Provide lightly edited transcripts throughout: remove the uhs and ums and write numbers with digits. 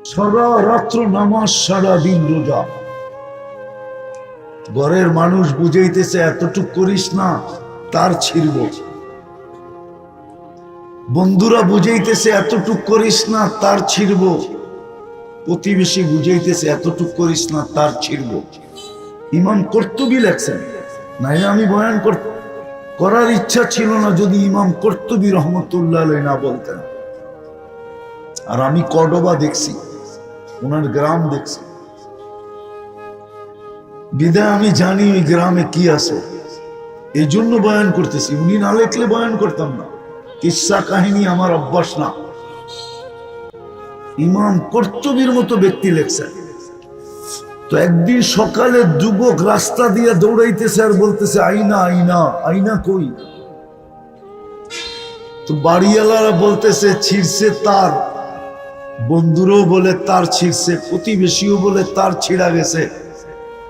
সারা রাত্র নামাজ, সারা দিন রোজা। ঘরের মানুষ বুঝাইতেছে এতটুক করিস না, তার ছিড়ব। বন্ধুরা বুঝাইতেছে এতটুক করিস না, তার ছিড়ব। প্রতিবেশী বুঝাইতেছে এতটুক করিস না, তার ছিড়ব। ইমাম কর্তুবী লেখছেন, নাইলে আমি বয়ান করার ইচ্ছা ছিল না যদি ইমাম কর্তুবী রহমতুল্লাহ আলাইহি না বলতেন। আর আমি কর্ডোবা দেখছি, ওনার গ্রাম দেখছি, বিদায় আমি জানি ওই গ্রামে কি আছে, এই জন্য বয়ান করতেছি। উনি না লেখলে বয়ান করতাম না, কিসসা কাহিনী আমার অভ্যাস না। ইমাম কর্তুবীর মতো ব্যক্তি লেখছেন। তো একদিন সকালে যুবক রাস্তা দিয়ে দৌড়াইতেছে আর বলতেছে আইনা আইনা আইনা কই। তো বাড়িওয়ালারা বলতেছে ছিড়ছে তার, বন্ধুরাও বলে তার ছিড়ছে, প্রতিবেশীও বলে তার ছিড়া গেছে।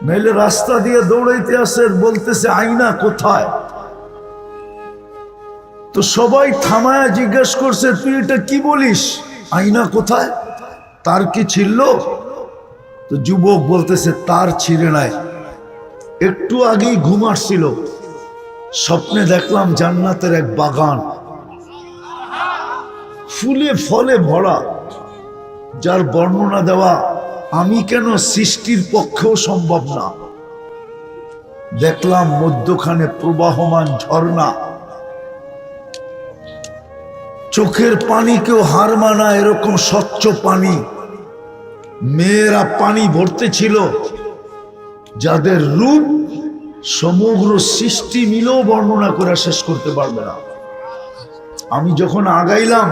নাইলে রাস্তা দিয়ে দৌড়াইতে আসে, বলতেছে আইনা কোথায়। তো সবাই থামায় জিজ্ঞেস করছে তুই এটা কি বলিস, আইনা কোথায়, তার কি ছিড়ল? তো যুবক বলতেছে তার ছিঁড়ে নাই, একটু আগেই ঘুম আসছিল, স্বপ্নে দেখলাম জান্নাতের এক বাগান, ফুলে ফলে ভরা, যার বর্ণনা দেওয়া আমি কেন সৃষ্টির পক্ষেও সম্ভব না। দেখলাম মধ্যখানে প্রবাহমান ঝর্ণা, চোখের পানিকেও হার মানা এরকম স্বচ্ছ পানি। মেয়েরা পানি ভরতে ছিল, যাদের রূপ সমগ্র সৃষ্টি মিলেও বর্ণনা করে শেষ করতে পারবে না। আমি যখন আগাইলাম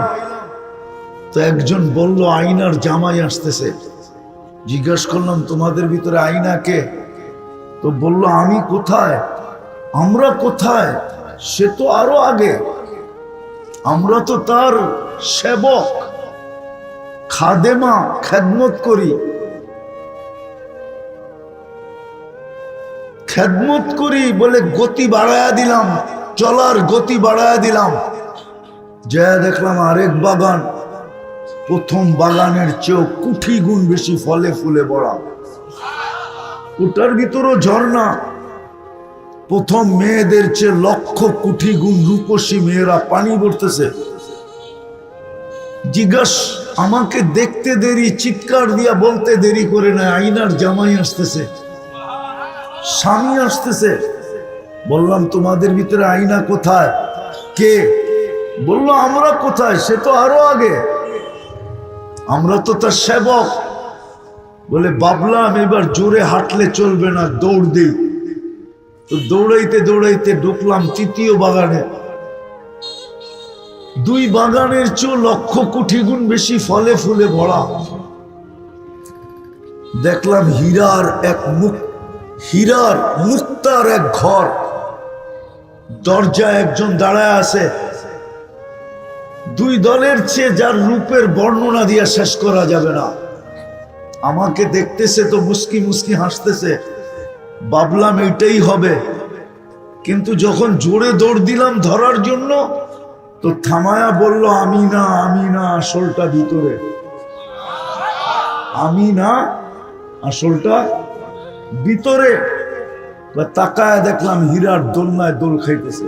তো একজন বলল আইনার জামাই আসতেছে। জিজ্ঞেস করলাম তোমাদের ভিতরে আইনা কে? তো বলল আমি কোথায়, আমরা কোথায়, সে তো আরো আগে, আমরা তো তার সেবক, খাদেমা, খেদমত করি, খেদমত করি বলে গতি বাড়ায়া দিলাম, চলার গতি বাড়ায়া দিলাম। যা দেখলাম আরেক বাগান, প্রথম বাগানের চেয়েও কোটি গুণ বেশি ফলে ফুলে ভরা, ওটার ভিতরও ঝর্ণা। প্রথম মেয়েদের চেয়ে লক্ষ কোটি গুণ রূপসী মেয়েরা পানি ভরতেছে। জিজ্ঞাস আমাকে দেখতে দেরি, চিৎকার দিয়া বলতে দেরি করে না, আইনার জামাই আসতেছে, স্বামী আসতেছে। বললাম তোমাদের ভিতরে আইনা কোথায়, কে? বলল আমরা কোথায়, সে তো আরো আগে, আমরা তো তার সেবক। বলে ভাবলাম এবার জোরে হাঁটলে চলবে না, দৌড় দিই। তো দৌড়াইতে দৌড়াইতে ঢুকলাম তৃতীয় বাগানে। দুই বাগানের চেয়ে লক্ষ কোটি গুণ বেশি ফলে ফুলে ভরা। দেখলাম হীরার মুক্তার এক ঘর, দরজায় একজন দাঁড়ায় আছে। দুই দলের চেয়ে যার রূপের বর্ণনা দিয়ে শেষ করা যাবে না। আমাকে দেখতেছে তো মুস্কি মুস্কি হাসতেছে, ভাবলাম এইটাই হবে। কিন্তু যখন জোরে দৌড় দিলাম ধরার জন্য, তো থামায়া বলল আমি না, আমি না, আসলটা ভিতরে, আমি না, আসলটা ভিতরে। তাকায় দেখলাম হীরার দোলনায় দোল খাইতেছে।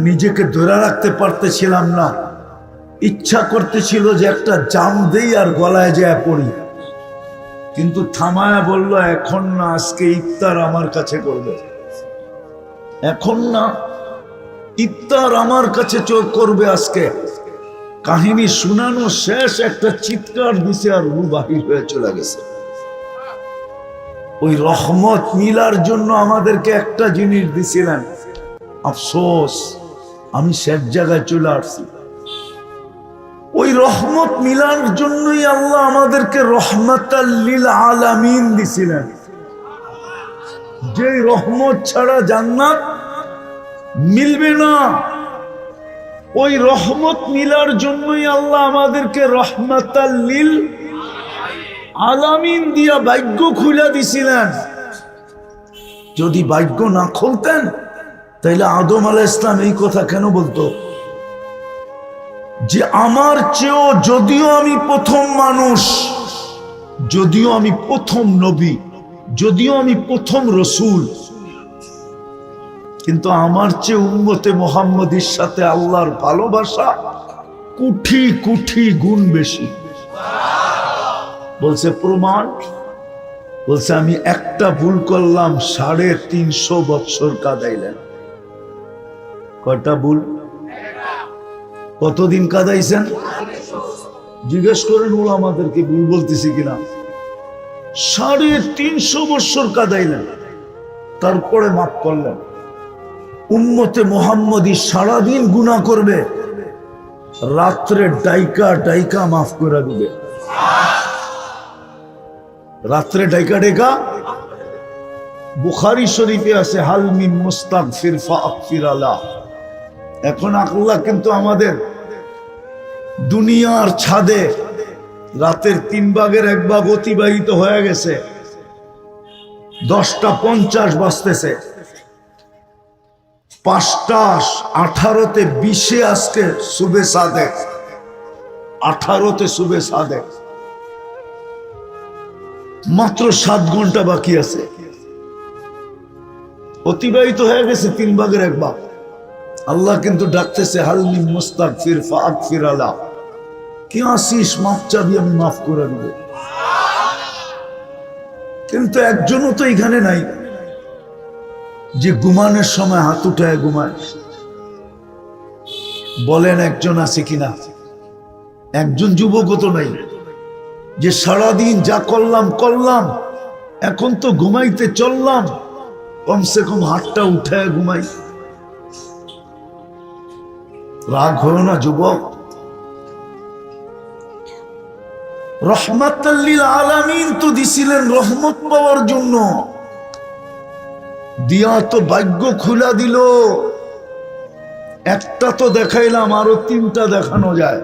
নিজেকে ধরে রাখতে পারতেছিলাম না, ইচ্ছা করতেছিল যে একটা জাম দেই আর গলায় যায় পড়ি। কিন্তু থামায়া বলল এখন না, আজকে ইফতার আমার কাছে করবে, এখন না, ইফতার আমার কাছে করবে আজকে। কাহিনী শুনানো শেষ, একটা চিৎকার দিছে আর রু বাহির হয়ে চলে গেছে। ওই রহমত মিলার জন্য আমাদেরকে একটা জিনিস দিছিলেন, আফসোস আমি শেষ জায়গায় চলে আসছি। ওই রহমত মিলার জন্যই আল্লাহ আমাদেরকে রহমাতাল লিল আলামিন দিছিলেন। যে রহমত ছাড়া জান্নাত মিলবে না, ওই রহমত মিলার জন্যই আল্লাহ আমাদেরকে রহমাতাল লিল আলামিন দিয়া ভাগ্য খুলে দিছিলেন। যদি ভাগ্য না খুলতেন তাইলে আদম আলাইহিস সালাম এই কথা কেন বলতো? যে আমার চেয়েও, যদিও আমি প্রথম মানুষ, যদিও আমি প্রথম নবী, যদিও আমি প্রথম রসুল, কিন্তু আমার চেয়ে উম্মতে মুহাম্মদীর সাথে আল্লাহর ভালোবাসা কোটি কোটি গুণ বেশি। বলছে প্রমাণ, বলছে আমি একটা ভুল করলাম 350 বৎসর কাঁদাইলেন। কয়টা ভুল? কতদিন কাঁদাইছেন? জিজ্ঞেস করেন ওলামাদেরকে ভুল বলতেছি কিনা। 350 বৎসর কাঁদাইলেন, তারপরে মাফ করলেন। উম্মতে মুহাম্মদী সারাদিন গুনাহ করবে, রাত্রে ডাইকা ডাইকা মাফ করে দিবে। রাত্রে ডাইকা ডাইকা, বুখারী শরীফে আছে হাল মিন মুস্তাগফির ফাগফির আলা। এখন আল্লাহ কিন্তু আমাদের দুনিয়ার ছাদে রাতের 3 ভাগের 1 ভাগ অতিবাহিত হয়ে গেছে, 10:50 বাজতেছে, 5:18 20 আজকে সুবে সাদেক, 18 সুবে সাদেক, মাত্র 7 ঘন্টা বাকি আছে, অতিবাহিত হয়ে গেছে 3 ভাগের 1 ভাগ। আল্লাহ কিন্তু ডাকতেছে হাল মিন মুস্তাগফির ফাগফির আলা, কি আসিস মাফ চাবি, আমি মাফ করে দেব। কিন্তু একজনও তো এখানে নাই যে ঘুমানোর সময় হাত উঠায় ঘুমায়। বলেন একজন আছে কিনা? একজন যুবকও তো নাই যে সারাদিন যা করলাম করলাম, এখন তো ঘুমাইতে চললাম, কমসে কম হাতটা উঠায় ঘুমাই। রাগ হলো না যুবক? রহমাতাল লিল আলামিন তো দিছিলেন রহমত পাওয়ার জন্য, দিয়া তো ভাগ্য খুলা দিল। একটা তো দেখাইলাম, আরো 3টা দেখানো যায়।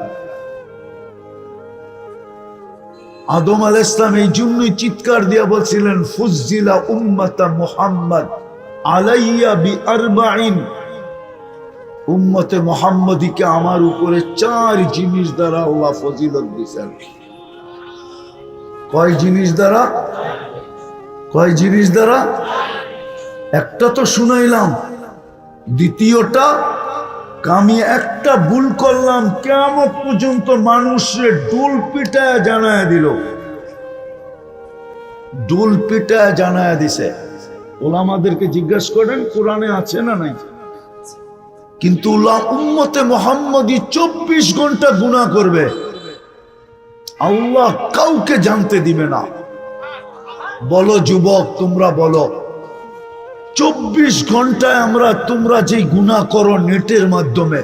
আদম আলাইহিস সালাম এই জন্যই চিৎকার দিয়া বলছিলেন ফুজ্জিলা উম্মাতা মুহাম্মদ আলাইয়া বি40, উম্মতে মুহাম্মদীকে আমার উপরে 4 জিনিস দ্বারা আল্লাহ ফজিলত দিয়েছেন। কয় জিনিস দ্বারা? কয় জিনিস দ্বারা? একটা তো শুনাইলাম, দ্বিতীয়টা আমি একটা ভুল করলাম, কিয়ামত পর্যন্ত মানুষের ডুল পিটায় জানায় দিল, ডুল পিটায় জানায় দিছে। ওলামাদেরকে জিজ্ঞাসা করেন কোরআনে আছে না নাই? কিন্তু উম্মতে মুহাম্মদী 24 ঘন্টা গুনাহ করবে, আল্লাহ কাউকে জানতে দিবে না। বলো যুবক, তোমরা বলো, 24 ঘন্টায় তোমরা যে গুনাহ করো নেটের মাধ্যমে,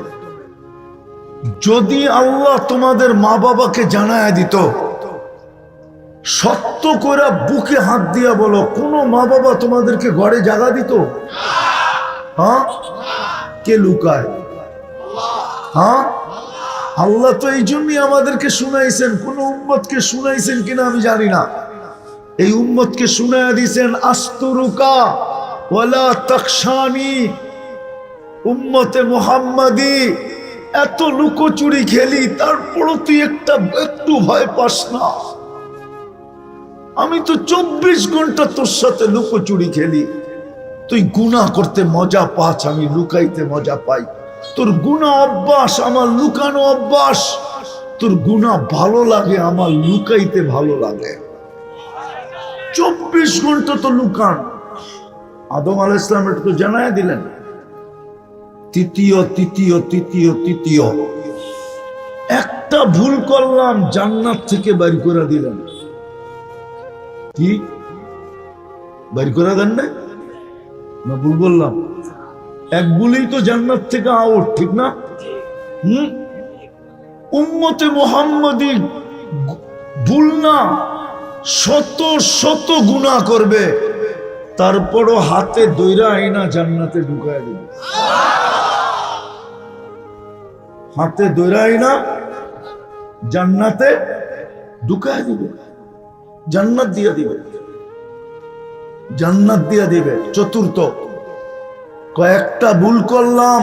যদি আল্লাহ তোমাদের মা বাবাকে জানায় দিত, সত্য করে বুকে হাত দিয়া বলো, কোন মা বাবা তোমাদেরকে ঘরে জাগা দিত? হ্যাঁ? কে লুকায়? হ্যাঁ, আল্লাহ তো এই জন্যই আমাদেরকে শুনাইছেন। কোন উম্মতকে শুনাইছেন কিনা আমি জানি না, এই উম্মতকে শুনাইয়া দিয়েছেন আস্তুরুকা ওয়ালা তাকশানি। উম্মতে মুহাম্মাদি এত লুকোচুরি খেলি, তারপরও তুই একটু ভয় পাস না? আমি তো 24 ঘন্টা তোর সাথে লুকোচুরি খেলি, তুই গুনাহ করতে মজা পাস, আমি লুকাইতে মজা পাই। তোর গুনাহ অভ্যাস, আমার লুকানো অভ্যাস। তোর গুনাহ ভালো লাগে, আমার লুকাইতে ভালো লাগে। 24 ঘন্টা তো লুকান। আদম আলাইহিস সালাম এটা তো জানায় দিলেন। তৃতীয় একটা ভুল করলাম, জান্নাত থেকে বের করে দিলেন। কি বের করে দেন না? ভুল বললাম? এক ভুলেই তো জান্নাত থেকে আউট, ঠিক না? উম্মতে মুহাম্মদী ভুল না, শত শত গুনাহ করবে, তারপরও হাতে দইরা আইনা জান্নাতে ঢুকায় দিবে। হাতে দইরা আইনা জান্নাতে ঢুকায় দিবে, জান্নাত দিয়া দিবে, জান্নাত দিয়া দিবে। চতুর্থ, কয়েকটা ভুল করলাম,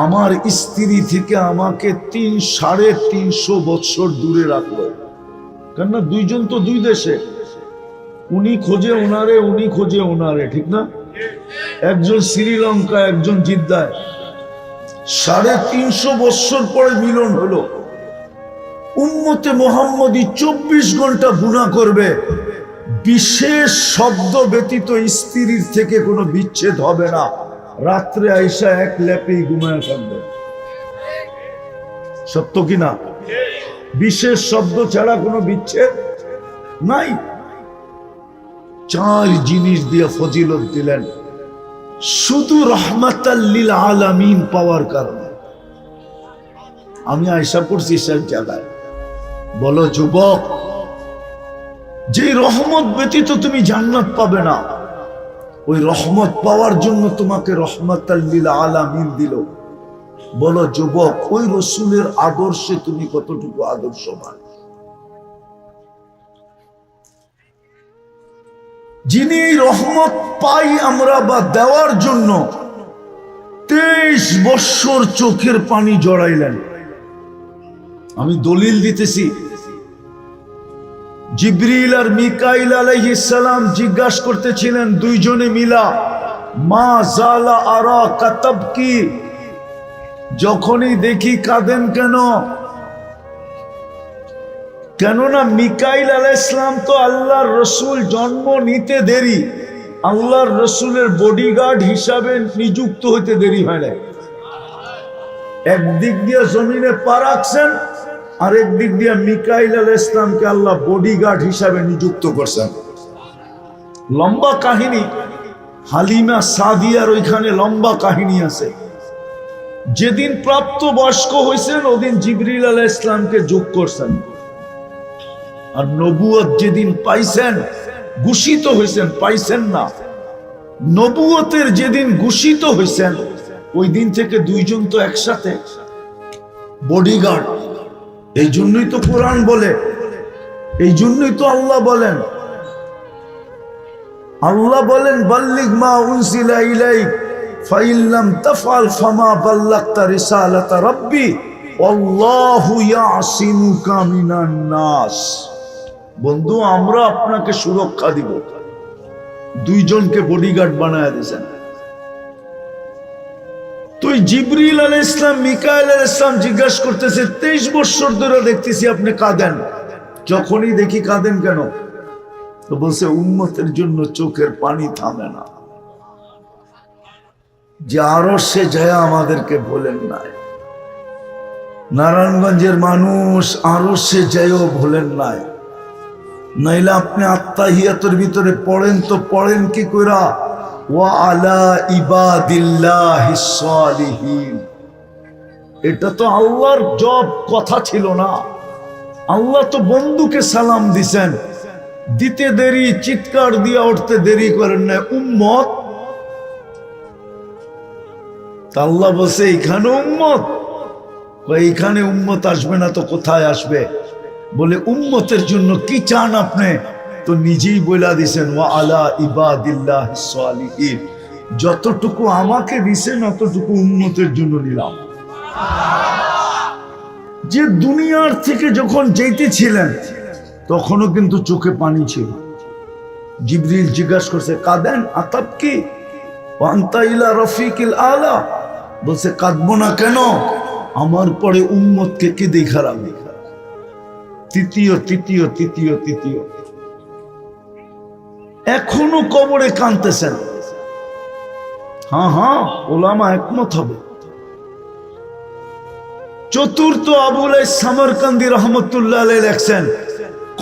আমার স্ত্রী থেকে আমাকে 350 বছর দূরে রাখলো, কেননা দুইজন তো দুই দেশে, উনি খোঁজে ওনারে, উনি খোঁজে ওনারে, ঠিক না? একজন শ্রীলঙ্কা, একজন জিদ্দায়। 350 বছর পরে মিলন হলো। উম্মতে মুহাম্মদী 24 ঘন্টা গুনাহ করবে, বিশেষ শব্দ ব্যতীত স্ত্রীর থেকে কোনো বিচ্ছেদ হবে না। রাত্রে আইসা এক লেপেই ঘুমায় থাকবে। সত্য কিনা? বিশেষ শব্দ ছাড়া কোনো বিচ্ছেদ নাই। 4 জিনিস দিয়ে ফজিলত দিলেন শুধু রহমাতাল লিল আলামিন পাওয়ার কারণে। আমি আয়সা পড়ছি সব জায়গায়। বলো যুবক, যে রহমত ব্যতীত তুমি জান্নাত পাবে না, ওই রহমত পাওয়ার জন্য তোমাকে রহমাতাল লিল আলামিন দিল। বলো যুবক, ওই রসুলের আদর্শে তুমি কতটুকু আদর্শবান? যিনি এই রহমত পাই আমরা বা দেওয়ার জন্য 23 বৎসর চোখের পানি জড়াইলেন। আমি দলিল দিতেছি। জিবরিল আর মিকাইল আলাইহিস সালাম জিজ্ঞাসা করতেছিলেন দুইজনে মিলা, মা জালা আরা কাতাবকি, যখনই দেখি কাঁদেন কেন? কেননা মিকাইল আলাইহিস সালাম তো আল্লাহর রসুল জন্ম নিতে দেরি, আল্লাহর রসুলের বডিগার্ড হিসাবে নিযুক্ত হইতে দেরি হয় না। একদিক দিয়ে জমিনে পা রাখছেন, আর একদিক দিয়ে মিকাইল আলাইহিস সালামকে আল্লাহ বডিগার্ড হিসাবে নিযুক্ত করছেন। লম্বা কাহিনী, হালিমা সাদিয়ার ওইখানে লম্বা কাহিনী আছে। যেদিন প্রাপ্ত বয়স্ক হয়েছেন ওদিন জিবরিল আলাইহিস সালামকে যোগ করছেন, আর নবুয়ত যেদিন পাইছেন, ঘোষিত হয়েছেন, পাইছেন না, নবুয়তের যেদিন ঘোষিত হয়েছেন ওই দিন থেকে দুইজন তো একসাথে বডিগার্ড। এই জন্যই তো কোরআন বলে, এই জন্যই তো আল্লাহ বলেন, আল্লাহ বলেন বাল্লিগ মা উনজিলা ইলাইক ফাইন লাম তাফআল ফামা বাল্লাগতা রিসালাতা রাব্বি আল্লাহু ইয়াসিমুকা মিনান নাস। বন্ধু, আমরা আপনাকে সুরক্ষা দিব। দুইজনকে বডিগার্ড বানায় দিয়েছেন। তুই জিবরিল আলাইহিস সালাম মিকাইল আলাইহিস সালাম জিজ্ঞাসা করতেছে 23 বছর ধরে দেখতেছি আপনি কাঁদেন, যখনই দেখি কাঁদেন কেন? তো বলছে উম্মতের জন্য চোখের পানি থামে না। যে আরশে যায় আমাদেরকে বলেন নাই, নারায়ণগঞ্জের মানুষ আরশে যায়ও ভোলেন নাই। নাইলে আপনি আত্তাহিয়াতের ভিতরে পড়েন তো পড়েন কি কইরা, ওয়া আলা ইবাদিল্লাহিস সালিহিন। এটা তো আল্লাহর জব কথা ছিল না। আল্লাহ তো বন্ধুকে সালাম দিছেন, দিতে দেরি, চিৎকার দিয়ে উঠতে দেরি করেন না। উম্মত, আল্লাহ বলছে এইখানে উম্মত, এইখানে উম্মত আসবে না তো কোথায় আসবে? বলে উম্মতের জন্য কি চান আপনি? তো নিজেই বলে দিছেন ওয়া আলা ইবাদিল্লাহিস সালিহিন। যতটুকু আমাকে দিছেন অতটুকু উম্মতের জন্য নিলাম। যে দুনিয়ার থেকে যখন যেতেছিলেন তখনও কিন্তু চোখে পানি ছিল। জিবরিল জিজ্ঞাসা করছে কাঁদেন? আতাব কি আনতা ইলা রফিকিল আলা। বলছে কাঁদবো না কেন, আমার পরে উম্মতকে কে দেখারাবে। তৃতীয় তৃতীয় তৃতীয় তৃতীয়, এখনো কবরে কাঁদতেছেন। হ্যাঁ হ্যাঁ, ওলামা একমত হবে। চতুর্থ আবুল সামরকান্দি রহমতুল্লাহ আলাইহি লেখছেন,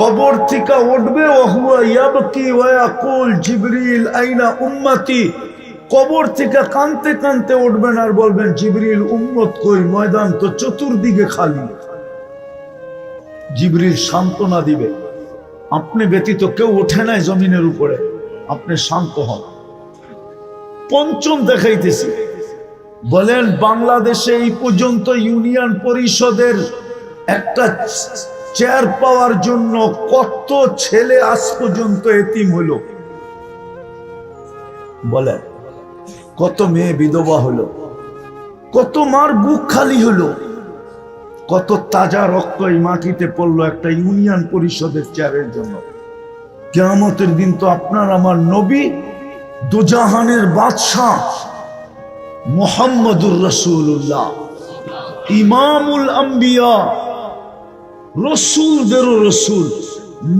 কবর থেকে উঠবে ওহুয়া ইয়াবকি ওয়া ইয়াকুল জিবরিল আইনা উম্মতি। কবর থেকে কাঁদতে কাঁদতে উঠবেন আর বলবেন জিবরিল উম্মত কই, ময়দান তো চতুর্দিকে খালি। জিবরিল সান্ত্বনা দিবে, আপনি ব্যতীত কেউ ওঠে নাই জমিনের উপরে, আপনি শান্ত হন। পঞ্চম দেখাইতেছি, বলেন বাংলাদেশে এই পর্যন্ত ইউনিয়ন পরিষদের একটা চেয়ার পাওয়ার জন্য কত ছেলে আজ পর্যন্ত এতিম হইল? বলেন কত মেয়ে বিধবা হলো, কত মার বুক খালি হলো, কত তাজা রক্ত এই মাটিতে পড়লো একটা ইউনিয়ন পরিষদের চেয়ারের জন্য। কিয়ামতের দিন তো আপনার আমার নবী দুজাহানের বাদশাহ মুহাম্মদুর রাসূলুল্লাহ, ইমামুল আম্বিয়া, রসুলদেরও রসুল,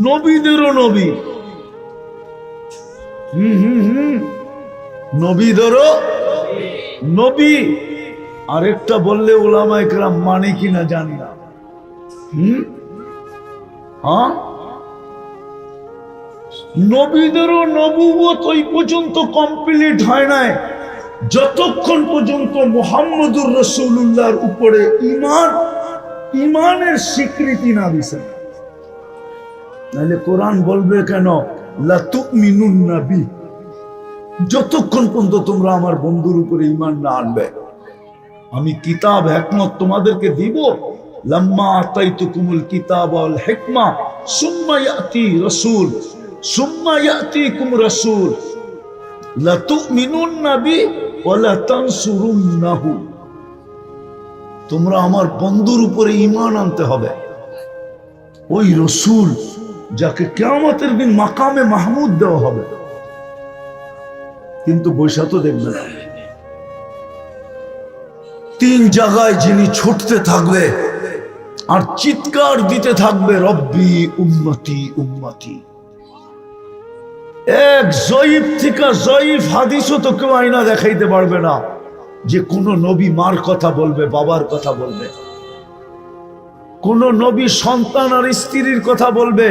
নবীদেরও নবী, নবীদেরও নবী। আরেকটা বললে উলামায়ে কেরাম মানে কিনা জানি না। হ্যাঁ, নবীদেরও নবুয়ত ওই পর্যন্ত কমপ্লিট হয় নাই যতক্ষণ পর্যন্ত মুহাম্মদুর রাসূলুল্লাহর উপরে ইমানের স্বীকৃতি না দিছেন। নাহলে কোরআন বলবে কেন লা তুমিনুন্না বি, যতক্ষণ পর্যন্ত তোমরা আমার বন্ধুর উপরে ঈমান না আনবে। আমি কিতাব হিকমত তোমাদেরকে দিব, লাম্মা আতাইতুকুমুল কিতাব ওয়াল হিকমা সুম্মা ইয়াতি রাসূল সুম্মা ইয়াতিকুম রাসূল লা তুমিনুন্না বি ওয়া লা তানসুরুন্নাহু। তোমরা আমার বন্ধুর উপরে ঈমান আনতে হবে। ওই রাসূল যাকে কিয়ামতের দিন মাকামে মাহমুদ দেওয়া হবে, কিন্তু বৈশা তো দেখবে না। তিন জায়গায় যিনি ছুটতে থাকবে আর চিৎকার দিতে থাকবে রব্বি উম্মতি উম্মতি। এক জয়ীফ থেকে জয়ীফ হাদিসও তো কেউ আয়না দেখাইতে পারবে না যে কোন নবী মার কথা বলবে, বাবার কথা বলবে, কোন নবী সন্তান আর স্ত্রীর কথা বলবে।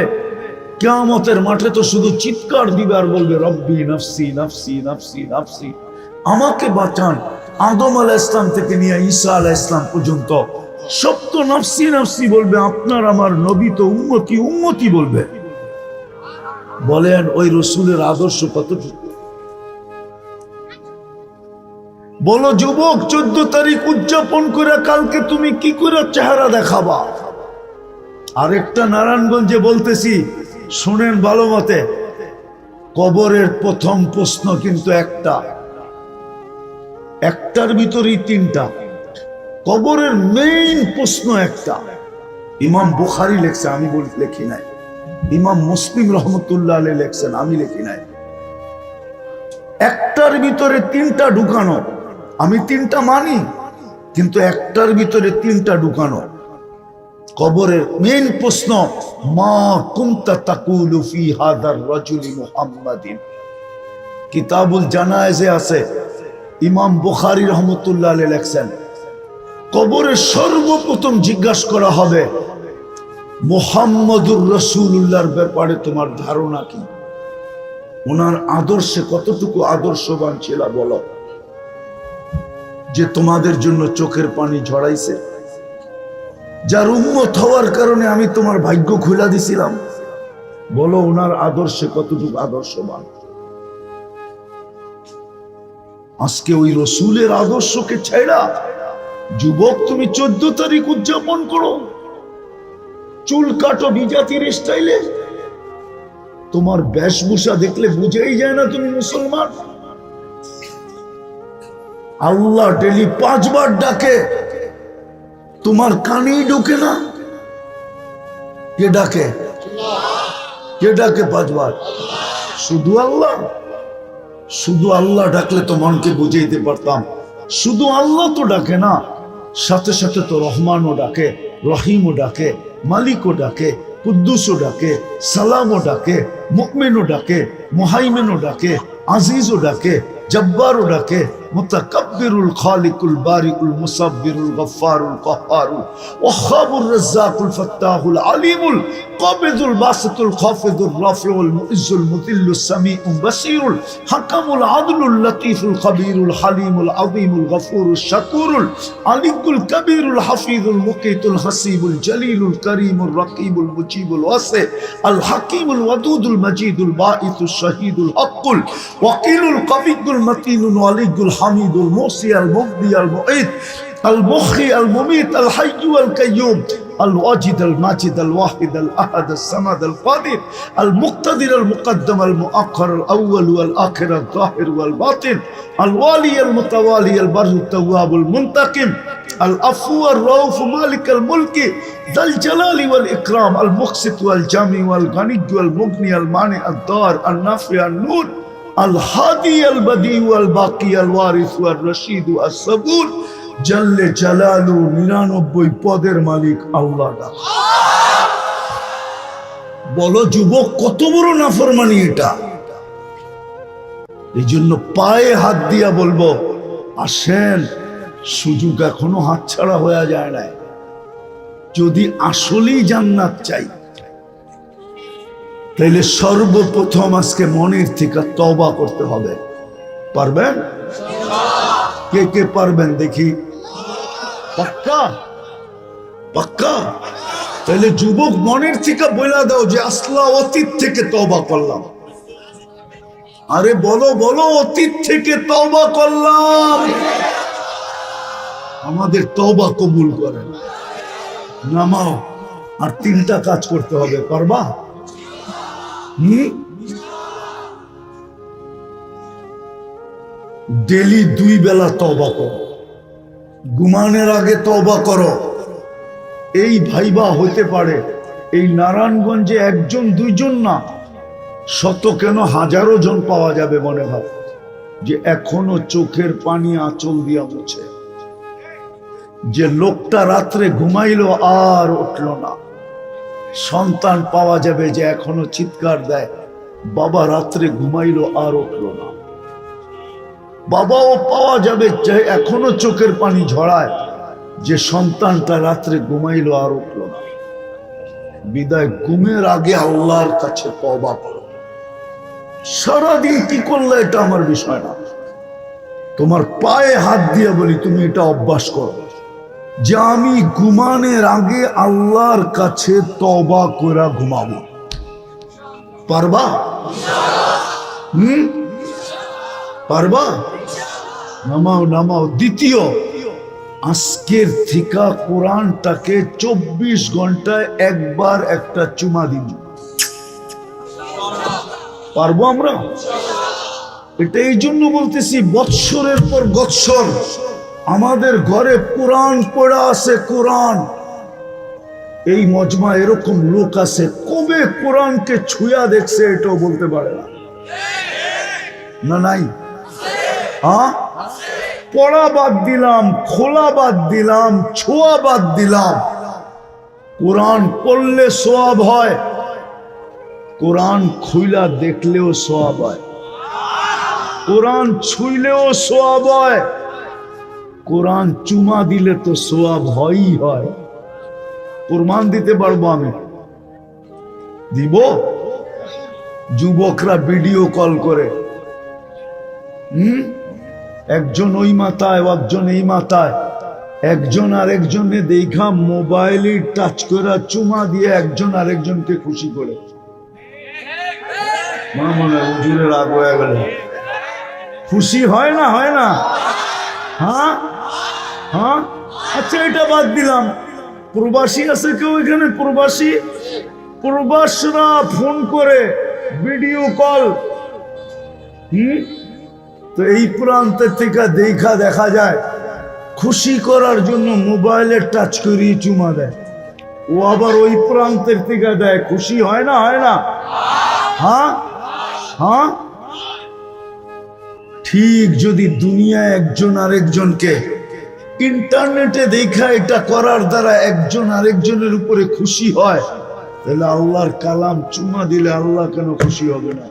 কিয়ামতের মাঠে তো শুধু চিৎকার দিবে আর বলবে রব্বি নফসি নফসি নফসি নফসি, আমাকে বাঁচান। আদম আলাইহিস ইসলাম থেকে নিয়ে ঈসা আলাইহিস ইসলাম পর্যন্ত সব তো নফসি নফসি বলবে, আপনার আমার নবী তো উম্মতি উম্মতি বলবে। বলেন ওই রসুলের আদর্শ কতটুকু? বলো যুবক, 14 তারিখ উদযাপন করে কালকে তুমি কি করে চেহারা দেখাবা? আরেকটা নারায়ণগঞ্জে বলতেছি, শুনেন ভালো মতে। কবরের প্রথম প্রশ্ন কিন্তু একটার ভিতরেই তিনটা। কবরের মেইন প্রশ্ন একটা। ইমাম বুখারী লেখছে, আমি লেখি নাই। ইমাম মুসলিম রহমতুল্লাহ আলাইহি লেখছেন, আমি লিখি নাই। একটার ভিতরে তিনটা ঢুকানো। আমি তিনটা মানি, কিন্তু একটার ভিতরে তিনটা ঢুকানো। কবরের মেইন প্রশ্ন, মা কুনতা তাকুলু ফি হাদার রাজুলি মুহাম্মাদিন। কিতাবুল জানায়েজে আছে, ইমাম বুখারী রহমতুল্লাহ আলাইহি লেখছেন, কবরে সর্বপ্রথম জিজ্ঞাসা করা হবে মুহাম্মদুর রাসূলুল্লাহর ব্যাপারে তোমার ধারণা কি? ওনার আদর্শে কতটুকু আদর্শবান ছিল বলো, যে তোমাদের জন্য চোখের পানি ঝরাইছে, যার উম্মত হওয়ার কারণে আমি তোমার ভাগ্য খুলে দিছিলাম। বলো ওনার আদর্শে কতটুকু আদর্শবান। আজকে ওই রসুলের আদর্শকে ছেড়া যুবক তুমি 14 তারিখ উদযাপন করো, চুল কাটো বিজাতির স্টাইলে। তোমার বেশভূষা দেখলে বুঝেই যায় না তুমি মুসলমান। আল্লাহ ডেলি 5 বার ডাকে, তোমার কানেই ঢোকে না। কে ডাকে? কে ডাকে 5 বার? শুধু আল্লাহ। শুধু আল্লাহ ডাকলে তো মনকে বুঝাইতে পারতাম। শুধু আল্লাহ তো ডাকে না, সাথে সাথে তো রহমানও ডাকে, রহিমও ডাকে, মালিকও ডাকে, কুদ্দুসও ডাকে, সালামও ডাকে, মুমিনও ডাকে, মুহাইমিনও ডাকে, আজিজও ডাকে, জব্বারও ডাকে, মুতাকাব্বিরুল খালিকুল বারিকুল মুসাব্বিরুল গফফারুল কাহ্হারুল ওয়াহ্হাবুর রাজ্জাকুল ফাত্তাহুল আলিমুল কাবিদুল বাসিতুল খাফিদুর রাফিউল মুইজ্জুল মুতিল্লুস সামিউল বাসীরুল হাকামুল আদলুল লতীফুল খবীরুল হালিমুল আযীমুল গফুরুশ শাকুরুল আলিকুল কবীরুল হাফিজুল মুকিতুল হাসিবুল জলিলুল করিমুর রকিবুল মুজিবুল ওয়াসি আল হাকিমুল ওয়াদুদুল মজিদুল বাঈসুশ শহীদুল হকুল ওয়াকিলুল কবিয়ুল মতিনুল ওয়ালিয়ুল হামিদুল মুসি আল মুগদি আল মুঈদ المحيي المميت الحي والقيوم الواجد الماجد الواحد الأحد الصمد القادر المقتدر المقدم المؤخر الأول والآخر الظاهر والباطن الوالي المتوالي البر التواب المنتقم العفو الرؤوف مالك الملك ذا الجلال والإكرام المقسط والجامع والغني والمغني المانع الضار النافع النور الهادي البديع والباقي الوارث والرشيد والصبور জাল্লে জালালু 99 পদের মালিক আল্লাহ। বলো যুবক, কত বড় নাফরমানি এটা। এই জন্য পায়ে হাত দিয়া বলবো, আসেন, সুযোগ এখনো হাতছাড়া হয়ে যায় না। যদি আসলেই জান্নাত চাই তাহলে সর্বপ্রথম আজকে মনের থেকে তওবা করতে হবে। পারবেন? কে কে পারবেন দেখি? পাক্কা? পাক্কা? তাহলে যুবক মনের থেকে বলে দাও যে আসলা অতীত থেকে তওবা করলাম। আরে বলো বলো, অতীত থেকে তওবা করলাম। আমাদের তওবা কবুল করেন। নামাও, আর 3টা কাজ করতে হবে। পারবা? ডেলি 2 বেলা তওবা করো, ঘুমানোর আগে তওবা করো। এই ভাইবা হতে পারে এই নারায়ণগঞ্জে 1 2 জন না, শত কেন হাজারো জন পাওয়া যাবে মনে হয় যে এখনো চোখের পানি আঁচল দিয়া মুছে। যে লোকটা রাত্রে ঘুমাইলো আর উঠলো না, সন্তান পাওয়া যাবে যে এখনো চিৎকার দেয়, বাবা রাত্রে ঘুমাইলো আর উঠলো না। বাবাও পাওয়া যাবে যে এখনো চোখের পানি ঝরায়, যে সন্তানটা রাত্রে ঘুমাইলো আর উঠলো না। বিদায় ঘুমের আগে আল্লাহর কাছে তওবা করো। সারাদিন কি করলে এটা আমার বিষয় না, তোমার পায়ে হাত দিয়ে বলি তুমি এটা অভ্যাস করো যে আমি ঘুমানোর আগে আল্লাহর কাছে তওবা করে ঘুমাবো। পারবা? পারবা? নামাও নামাও। দ্বিতীয়, আজকের থেকে কোরআনটাকে 24 ঘন্টায় একবার একটা চুমা দিব। পারবো আমরা? এটা এই জন্য বলতেছি, বৎসরের পর বৎসর আমাদের ঘরে কোরআন পড়া আছে। কোরআন, এই মজমা এরকম লোক আছে কবে কোরআনকে ছুঁয়া দেখছে এটাও বলতে পারে না। না নাই? হ্যাঁ, পড়া বাদ দিলাম, খোলা বাদ দিলাম, ছোঁয়া বাদ দিলাম। কোরআন পড়লে সওয়াব হয়, কোরআন খুইলা দেখলেও সওয়াব হয়, কোরআন ছুঁইলেও সওয়াব হয়, কোরআন চুমা দিলে তো সওয়াব হয়ই হয়। প্রমাণ দিতে পারবো আমি, দিব। যুবকরা ভিডিও কল করে, একজন ওই মাথায়, একজন এই মাথায়, একজন আরেকজনে দেখা মোবাইলে টাচ করে চুমা দিয়ে একজন আরেকজনকে খুশি করে। মনে হুজুরের রাগ হয়ে গেল। খুশি হয় না? হয় না? হ্যাঁ হ্যাঁ। আচ্ছা, এটা বাদ দিলাম। প্রবাসী আছে কেউ এখানে? প্রবাসী, প্রবাসীরা ফোন করে ভিডিও কল, তো এই প্রান্তের থেকে দেখা যায় খুশি করার জন্য মোবাইলে টাচ করিয়ে চুমা দেয়। ও আবার ওই প্রান্তের থেকে দেয়। খুশি হয় না? হয় না? হ্যাঁ হ্যাঁ। ঠিক যদি দুনিয়ায় একজন আরেকজনকে ইন্টারনেটে দেখা এটা করার দ্বারা একজন আরেকজনের উপরে খুশি হয়, তাহলে আল্লাহর কালাম চুমা দিলে আল্লাহ কেন খুশি হবে না?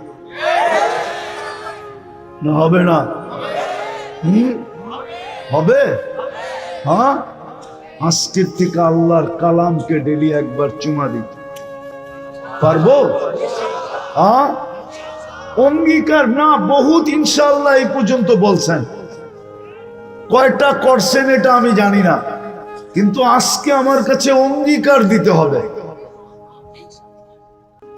না হবে না? হবে। হ্যাঁ, আজকের থেকে আল্লাহর কালামকে ডেলি একবার চুমা দিতে পারবো? হ্যাঁ, অঙ্গীকার না বহুত ইনশাআল্লাহ এই পর্যন্ত বলছেন, কয়টা করছেন এটা আমি জানি না, কিন্তু আজকে আমার কাছে অঙ্গীকার দিতে হবে।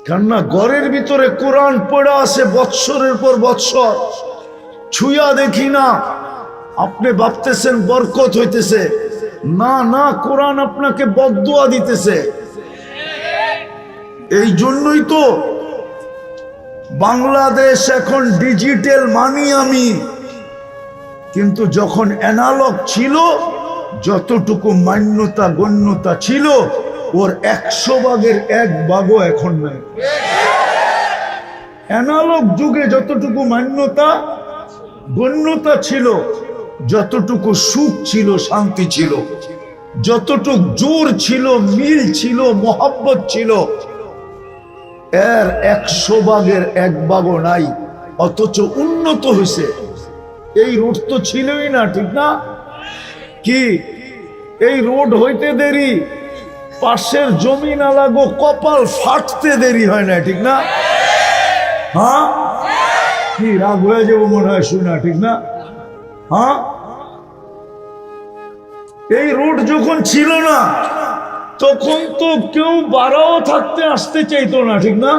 কেননা ঘরের ভিতরে কোরআন পড়া আছে বৎসরের পর বৎসর, ছুঁয়া দেখি না। আপনি ভাবতেছেন বরকত হইতেছে, না না, কোরআন আপনাকে বদদুয়া দিতেছে। এই জন্যই তো বাংলাদেশ এখন ডিজিটাল মানি আমি, কিন্তু যখন অ্যানালগ ছিল, যতটুকু মান্যতা গণ্যতা ছিল ওর 100 ভাগের 1 ভাগও এখন নাই। অ্যানালগ যুগে যতটুকু মান্যতা গণ্যতা ছিল, যতটুকু সুখ ছিল, শান্তি ছিল, যতটুকু জোর ছিল, মিল ছিল, মোহাব্বত ছিল, এর 100 ভাগের 1 ভাগও নাই। অথচ উন্নত হয়েছে। এই রোড তো ছিলই না, ঠিক না? কি এই রোড হইতে দেরি, পাশের জমি না লাগো কপাল ফাটতে দেরি হয় না, ঠিক না? হ্যাঁ, কি রাগ হয়ে যাবো মনে হয় শোনা, ঠিক না? হ্যাঁ, এই রোড যখন ছিল না তখন তো কেউ বাড়াও থাকতে আসতে চাইতো না, ঠিক না?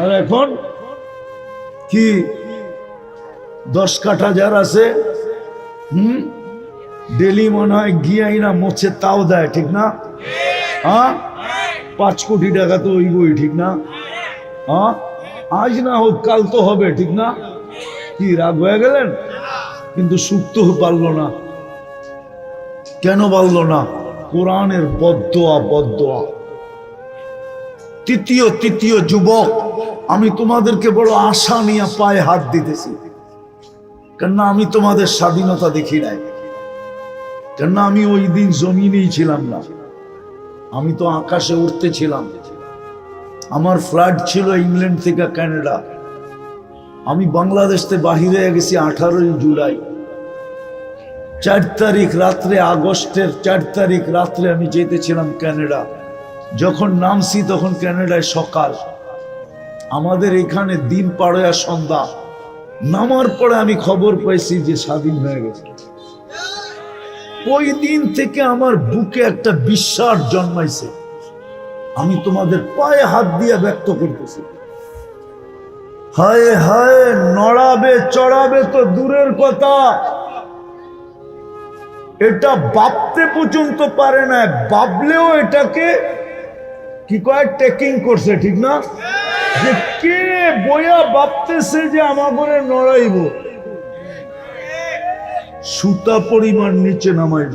আর এখন কি 10 কাঠা যার আছে, ডেলি মনে হয় গিয়াই না মোছে তাও দেয়, ঠিক না? হ্যাঁ, 5 কোটি টাকা তো ওই বই, ঠিক না? হ্যাঁ, আজ না হোক কাল তো হবে, ঠিক না? কি রাগ হয়ে গেলেন? কিন্তু সুখ তো পারল না। কেন পারল না? কোরআনের বদদোয়া, বদদোয়া। তৃতীয় যুবক, আমি তোমাদেরকে বড় আশা নিয়ে পায়ে হাত দিতেছি, কেননা আমি তোমাদের স্বাধীনতা দেখি নাই। কেননা আমি ওই দিন জমিনেই ছিলাম না, আমি তো আকাশে উঠতেছিলাম। আমার ফ্লাইট ছিল ইংল্যান্ড থেকে কানাডা। আমি বাংলাদেশ থেকে বাহিরে গেছি 18 জুলাই। 4 তারিখ রাত্রে, আগস্টের 4 তারিখ রাত্রে আমি যেতেছিলাম কানাডা। যখন নামছি তখন কানাডায় সকাল, আমাদের এখানে দিন পাড়া সন্ধ্যা। নামার পরে আমি খবর পাইছি যে স্বাধীন হয়ে গেছে। ওই দিন থেকে আমার বুকে একটা বিশ্বাস জন্মাইছে। আমি তোমাদের পায়ে হাত দিয়ে ব্যক্ত করতেছি। হায় হায়, নড়াবে চড়াবে তো দূরের কথা, এটা ভাবতে পর্যন্ত পারে না। ভাবলেও এটাকে কি কয়, টেকিং করছে, ঠিক না? যে কে বইয়া ভাবতেছে যে আমাগরে নড়াইব, সুতা পরিমাণ নিচে নামাইব।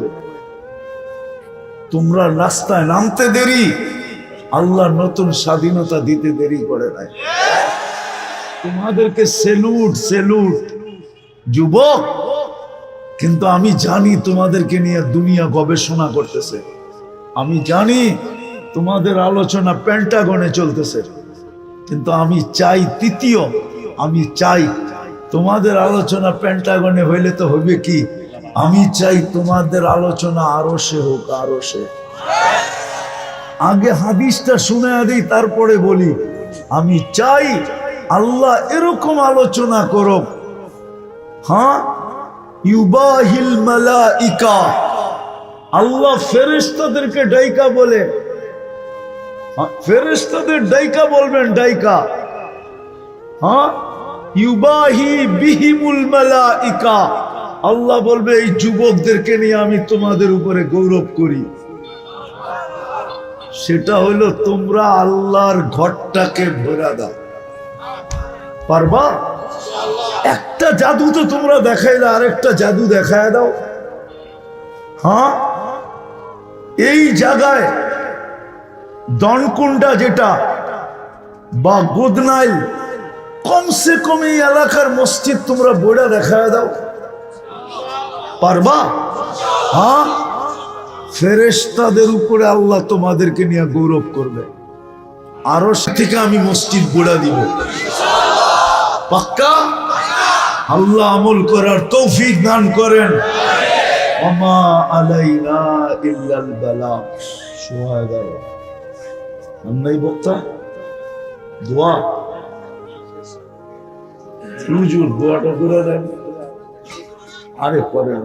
তোমরা রাস্তায় নামতে দেরি, আল্লাহ নতুন স্বাধীনতা দিতে দেরি করে নাই। তোমাদেরকে সেলুট, সেলুট যুবক। কিন্তু আমি জানি তোমাদেরকে নিয়ে দুনিয়া গবেষণা করতেছে। আমি জানি তোমাদের আলোচনা পেন্টাগনে চলতেছে। কিন্তু আমি চাই আমি চাই তোমাদের আলোচনা পেন্টাগনে হইলে তো হবে কি, আমি চাই তোমাদের আলোচনা আরশে হোক, আরশে। আগে হাদিসটা শুনে দিই, তারপরে বলি। আমি চাই আল্লাহ এরকম আলোচনা করুক। হ্যাঁ, ইউবাহিল মালাইকা, আল্লাহ ফেরেশতাদেরকে ডাইকা বলে, ফেরেশতাদের ডাইকা বলবেন, ডাইকা। হ্যাঁ, ইউবাহি বিহিমুল মালাইকা, আল্লাহ বলবে এই যুবকদেরকে নিয়ে আমি তোমাদের উপরে গৌরব করি। সেটা হলো তোমরা আল্লাহর ঘরটাকে ভরা দাও। পারবা? একটা জাদু তো তোমরা দেখাইলে, আরেকটা জাদু দেখায় দাও। হ্যাঁ, এই জায়গায় দনকুন্ডা যেটা বা গোদনাইল, কমসে কম এই এলাকার মসজিদ তোমরা বইটা দেখায় দাও। পারবা? হ্যাঁ, ফেরেশতাদের উপরে আল্লাহ তোমাদেরকে নিয়ে গৌরব করবে। আরো থেকে আমি মসজিদ বইটা দিব, পাক্কা? আল্লাহ আমল করার তৌফিক দান করেন। ওমা আলাইনা ইল্লাল বালাগ। সুবহানাল্লাহ। আমরাই বক্তা দোয়া, হুজুর দোয়াটা করে দেন। আরে পড়েন।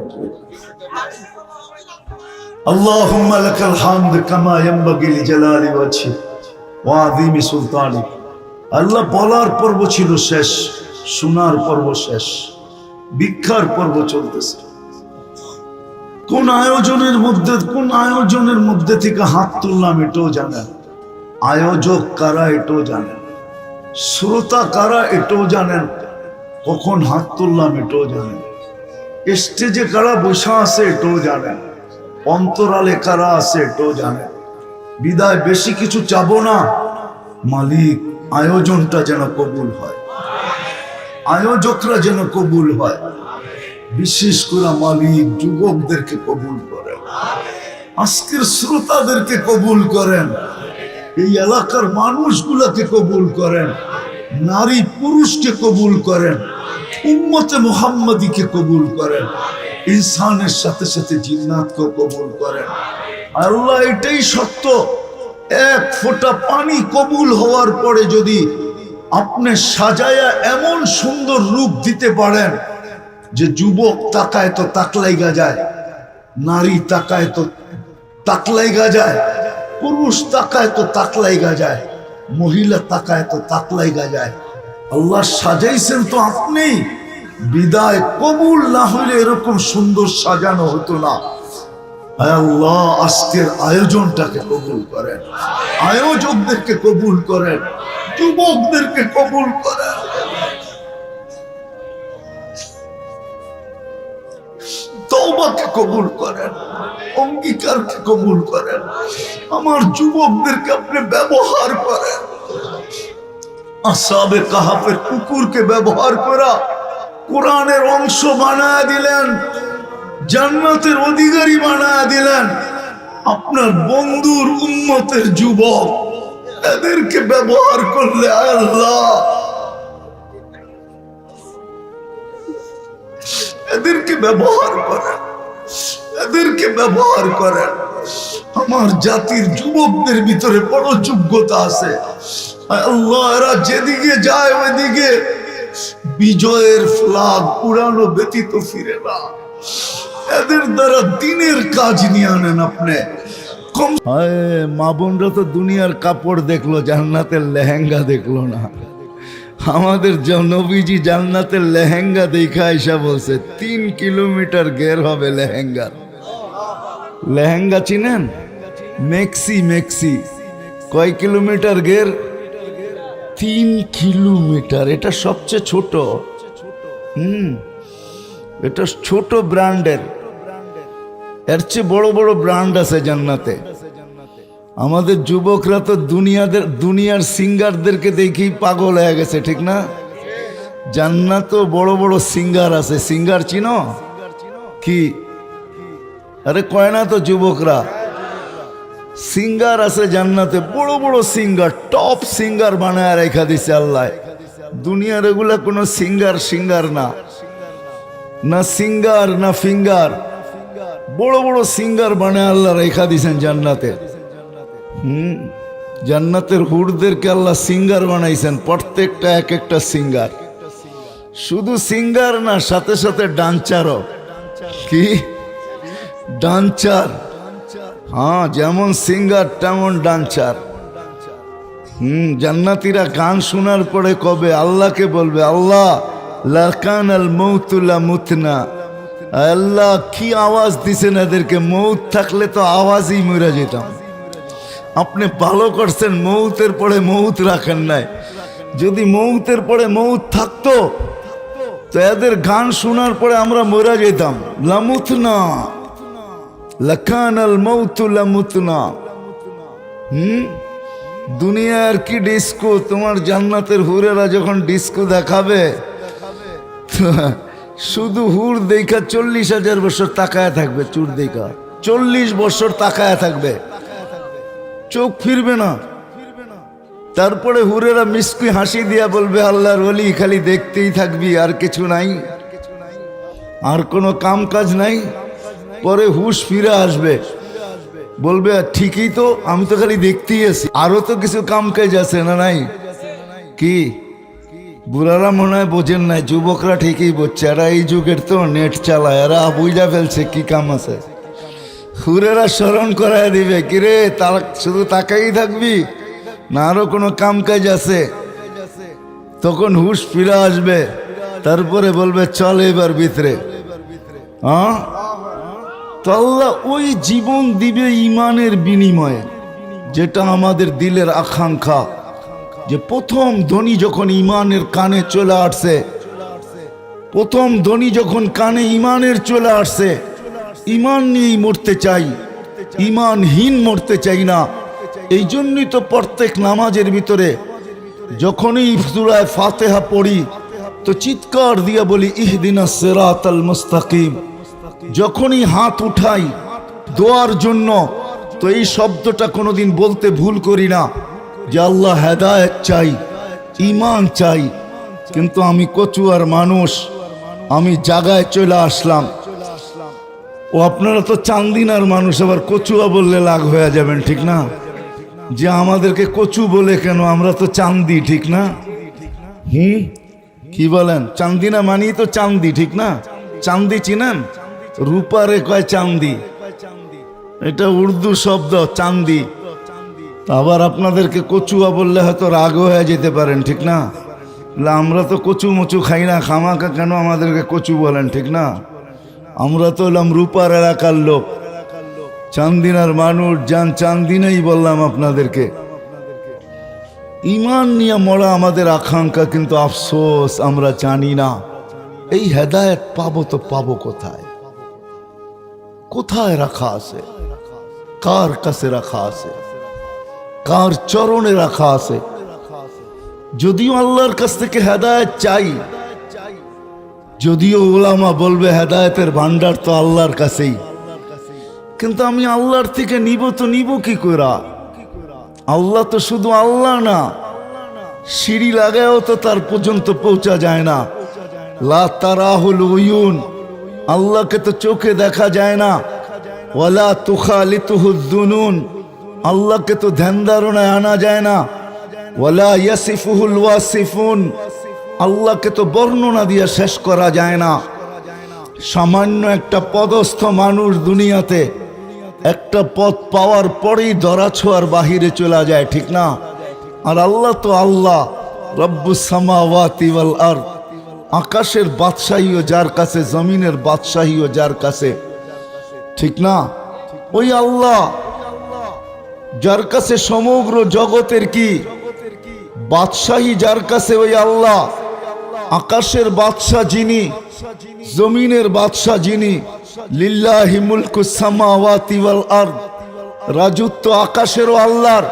আল্লাহুম্মা লাকাল হামদ কামা ইয়ানবাগি লিজালালি ওয়াজহিক ওয়া আযীমি সুলতানিক। আল্লাহ বলার পর্ব ছিল শেষ, শোনার পর্ব শেষ, ভিক্ষার পর্ব চলতেছে। কোন আয়োজনের মধ্যে থেকে হাত তুললাম এটাও জানেন, আয়োজক কারা এটাও জানেন, শ্রোতা কারা এটাও জানেন, কখন হাত তুললাম এটাও জানেন, স্টেজে কারা বসা আছে এটাও জানেন, অন্তরালে কারা আছে এটাও জানেন। বিদায় বেশি কিছু চাবো না, মালিক আয়োজনটা যেন কবুল হয়, আয়োজকরা যেন কবুল হয়। বিশেষ করে মালিক যুবকদেরকে কবুল করেন, আজকের শ্রোতাদেরকে কবুল করেন, এই এলাকার মানুষগুলোকে কবুল করেন, নারী পুরুষকে কবুল করেন, উম্মতে মুহাম্মাদীকে কবুল করেন, ইনসানের সাথে সাথে জিন্নাতকে কবুল করেন। আল্লাহ এটাই সত্য, এক ফোঁটা পানি কবুল হওয়ার পরে যদি আপনি সাজায়া এমন সুন্দর রূপ দিতে পারেন যে যুবক তাকায় তো তাকলাইগা যায়, নারী তাকায় তো তাকলাইগা যায়, পুরুষ তাকায় তো তাকলাইগা যায়, মহিলা তাকায় তো তাকলাইগা যায়। আল্লাহ সাজাইছেন তো আপনি, বিদায় কবুল না হইলে এরকম সুন্দর সাজানো হতো না। আল্লাহ আজকের আয়োজনটাকে কবুল করেন, আয়োজকদেরকে কবুল করেন, যুবকদেরকে কবুল করেন। তওবাকে কবুল করেন, অঙ্গীকারকে কবুল করেন। আমার যুবকদেরকে আপনি ব্যবহার করেন, আসহাবে কাহাফের কুকুরকে ব্যবহার করা কোরআনের অংশ বানায় দিলেন, জান্নাতের অধিকারী বানায় দিলেন। আপনার বন্ধুর উম্মতের যুবক, এদেরকে ব্যবহার করলে আল্লাহ, এদেরকে ব্যবহার করেন, এদেরকে ব্যবহার করেন। আমার জাতির যুবকদের ভিতরে বড় যোগ্যতা আছে আল্লাহ, এরা যেদিকে যায় ওইদিকে বিজয়ের ফ্ল্যাগ উড়ানো ব্যতীত ফিরে না। এদের দ্বারা দিনের কাজ নিয়ে আনেন আপনি। মা বোনরা তো দুনিয়ার কাপড় দেখলো, জান্নাতের লেহেঙ্গা দেখলো না। আমাদের নবীজি জান্নাতের লেহেঙ্গা দেখা এসে বলছে 3 কিলোমিটার ঘের হবে লেহেঙ্গা। লেহেঙ্গা চিনেন? মেক্সি কয় কিলোমিটার ঘের? 3 কিলোমিটার। এটা সবচেয়ে ছোট, এটা ছোট ব্র্যান্ডের, এর চেয়ে বড় বড় ব্র্যান্ড আছে জান্নাতে। আমাদের যুবকরা তো দুনিয়ার সিঙ্গারদেরকে দেখেই পাগল হয়ে গেছে, ঠিক না? জান্নাতও বড় বড় সিঙ্গার আছে। সিঙ্গার চিনো কি? আরে কয় না তো যুবকরা, সিঙ্গার আছে জান্নাতে, বড় বড় সিঙ্গার, টপ সিঙ্গার বানায় রেখা দিছে আল্লাহ। দুনিয়ার এগুলা কোনো সিঙ্গার না, না সিঙ্গার না ফিঙ্গার, বড় বড় সিঙ্গার বানায় আল্লাহ রেখা দিছেন জান্নাতে। জান্নাতের হুরদেরকে আল্লাহ সিঙ্গার বানাইছেন, প্রত্যেকটা এক একটা সিঙ্গার। শুধু সিঙ্গার না, সাথে সাথে ডান্সারও। কি ডান্সার? হ্যাঁ, যেমন সিঙ্গার তেমন ডান্সার। জান্নাতীরা গান শোনার পরে কবে আল্লাহকে বলবে, আল্লাহ লাকান আল মৌতু লা মুতনা। আল্লাহ কি আওয়াজ দিছেন এদেরকে, মৌত থাকলে তো আওয়াজই মরে যেতাম। আপনি ভালো করছেন মৌতের পরে মৌত রাখেন নাই। যদি মৌতের পরে মৌত থাকতো তো এদের গান শোনার পরে আমরা মরে যেতাম। লামুতনা, লাকান আল মৌতু লা মুতনা। দুনিয়ার কি ডিস্কো, তোমার জান্নাতের হুরেরা যখন ডিস্কো দেখাবে শুধু হুর দেখা 40,000 বছর তাকায় থাকবে। চুর দেখা 40 বছর তাকায় থাকবে, চোখ ফিরবে না। তারপরে হুরেরা মিষ্টি হাসি দিয়া বলবে, আল্লাহর ওলি খালি দেখতেই থাকবি, আর কিছু নাই, আর কোনো কাম কাজ নাই। পরে হুশ ফিরে আসবে, বলবে ঠিকই তো, আমি তো খালি দেখতেই আছি, আরো তো কিছু কাম কাজ আছে না নাই? কি বুড়ারা মনে হয় বোঝেন নাই, যুবকরা ঠিকই বুঝছে। এরা এই যুগের তো নেট চালায়, এরা বুঝা ফেলছে কি কাম আছে। হুরেরা স্মরণ করায় দিবে, কিরে তারা শুধু তাকাই থাকবি না, আরো কোনো কাম কাজ আছে। তখন হুশ ফিরে আসবে, তারপরে বলবে চল এবার ভিতরে। হ্যাঁ তো আল্লাহ ওই জীবন দিবে ইমানের বিনিময়ে, যেটা আমাদের দিলের আকাঙ্ক্ষা। যে প্রথম ধ্বনি যখন ইমানের কানে চলে আসছে, প্রথম ধ্বনি যখন কানে ইমানের চলে আসছে, ইমান নিয়েই মরতে চাই, ইমানহীন মরতে চাই না। এই জন্যই তো প্রত্যেক নামাজের ভিতরে যখনই সূরা ফাতিহা পড়ি তো চিৎকার দিয়ে বলি ইহদিনাস সিরাতাল মুস্তাকিম। যখনই হাত উঠাই দোয়ার জন্য তো এই শব্দটা কোনোদিন বলতে ভুল করি না যে আল্লাহ হেদায়েত চাই, ইমান চাই। কিন্তু আমি কচুয়ার মানুষ, আমি জায়গায় চলে আসলাম। ও আপনারা তো চান্দিনার মানুষ, আবার কচুয়া বললে লাগ হয়ে যাবেন, ঠিক না? যে আমাদেরকে কচু বলে কেন, আমরা তো চান্দি, ঠিক না? কি বলেন? চান্দিনা মানি তো চান্দি, ঠিক না? চান্দি চিনেন? রূপারে কয় চান্দি, এটা উর্দু শব্দ চান্দি। আবার আপনাদেরকে কচুয়া বললে হয়তো রাগ হয়ে যেতে পারেন, ঠিক না? আমরা তো কচু মচু খাই না, খামাকা কেন আমাদেরকে কচু বলেন, ঠিক না? আমরা তো হলাম রূপার এলাকার লোক, চান্দিনার মানুষ, যান চান্দিনাই বললাম আপনাদেরকে। ইমান নিয়ে মরা আমাদের আকাঙ্ক্ষা, কিন্তু আফসোস আমরা জানি না এই হেদায়েত পাবো তো পাবো কোথায়, কোথায় রাখা আছে, কার কাছে রাখা আছে, কার চরণে রাখা আছে। যদিও আল্লাহর কাছ থেকে হেদায়েত চাই, যদিও ওলামা বলবে হেদায়েতের ভান্ডার তো আল্লাহর কাছেই, কিন্তু আমি আল্লাহর থেকে নিব তো নিব কি করে? আল্লাহ তো শুধু আল্লাহ না, সিঁড়ি লাগায়ও তো তার পর্যন্ত পৌঁছা যায় না। লা তারাহুল উয়ুন, আল্লাহকে তো চোখে দেখা যায় না। ওয়ালা তুখালিতুহুদ দুনুন, আল্লাহকে তো ধ্যান ধারণায় আনা যায় না। ওয়ালা ইয়াসিফুহুল ওয়াসিফুন, আল্লাহকে তো বর্ণনা দিয়ে শেষ করা যায় না। সামান্য একটা পদস্থ মানুষ দুনিয়াতে একটা পদ পাওয়ার পরেই ধরাছোঁয়ার বাহিরে চলে যায়, ঠিক না? আর আল্লাহ তো আল্লাহ, রব্বুস সামাওয়াতি ওয়াল আরদ, আকাশের বাদশাহীও যার কাছে, জমিনের বাদশাহীও যার কাছে, ঠিক না? ওই আল্লাহ যার কাছে সমগ্র জগতের কি বাদশাহী, যার কাছে ওই আল্লাহ। আকাশের বাদশাহ যিনি, জমিনের বাদশাহ যিনি, লিল্লাহি মুলকুস সামাওয়াতি ওয়াল আরদ, রাজত্ব আকাশেরও আল্লাহর,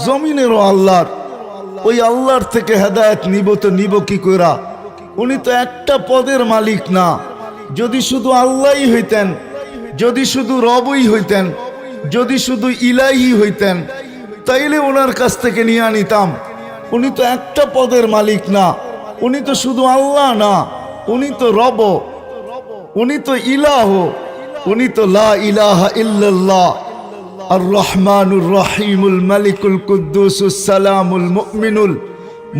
জমিনেরও আল্লাহর। ওই আল্লাহর থেকে হেদায়েত নিব তো নিব কি কইরা? উনি তো একটা পদের মালিক না। যদি শুধু আল্লাহই হইতেন, যদি শুধু রবই হইতেন, যদি শুধু ইলাহি হইতেন, তাইলে ওনার কাছ থেকে নিয়ে আনিতাম। উনি তো একটা পদের মালিক না, উনি তো শুধু আল্লাহ না, উনি তো রব, উনি তো ইলাহ, উনি তো লা ইলাহা ইল্লাল্লাহ, আর রহমানুর রহিমুল মালিকুল কুদ্দুসুস সালামুল মুমিনুল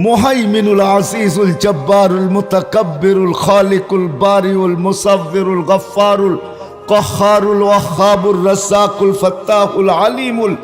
মুহাইমিনুল আজিজুল জব্বারুল মুতাকাব্বিরুল খালিকুল বারিউল মুসাవ్বিরুল গফফারুল কহ্হারুল ওয়াহ্হাবুর রাজ্জাকুল ফাত্তাহুল আলিমুল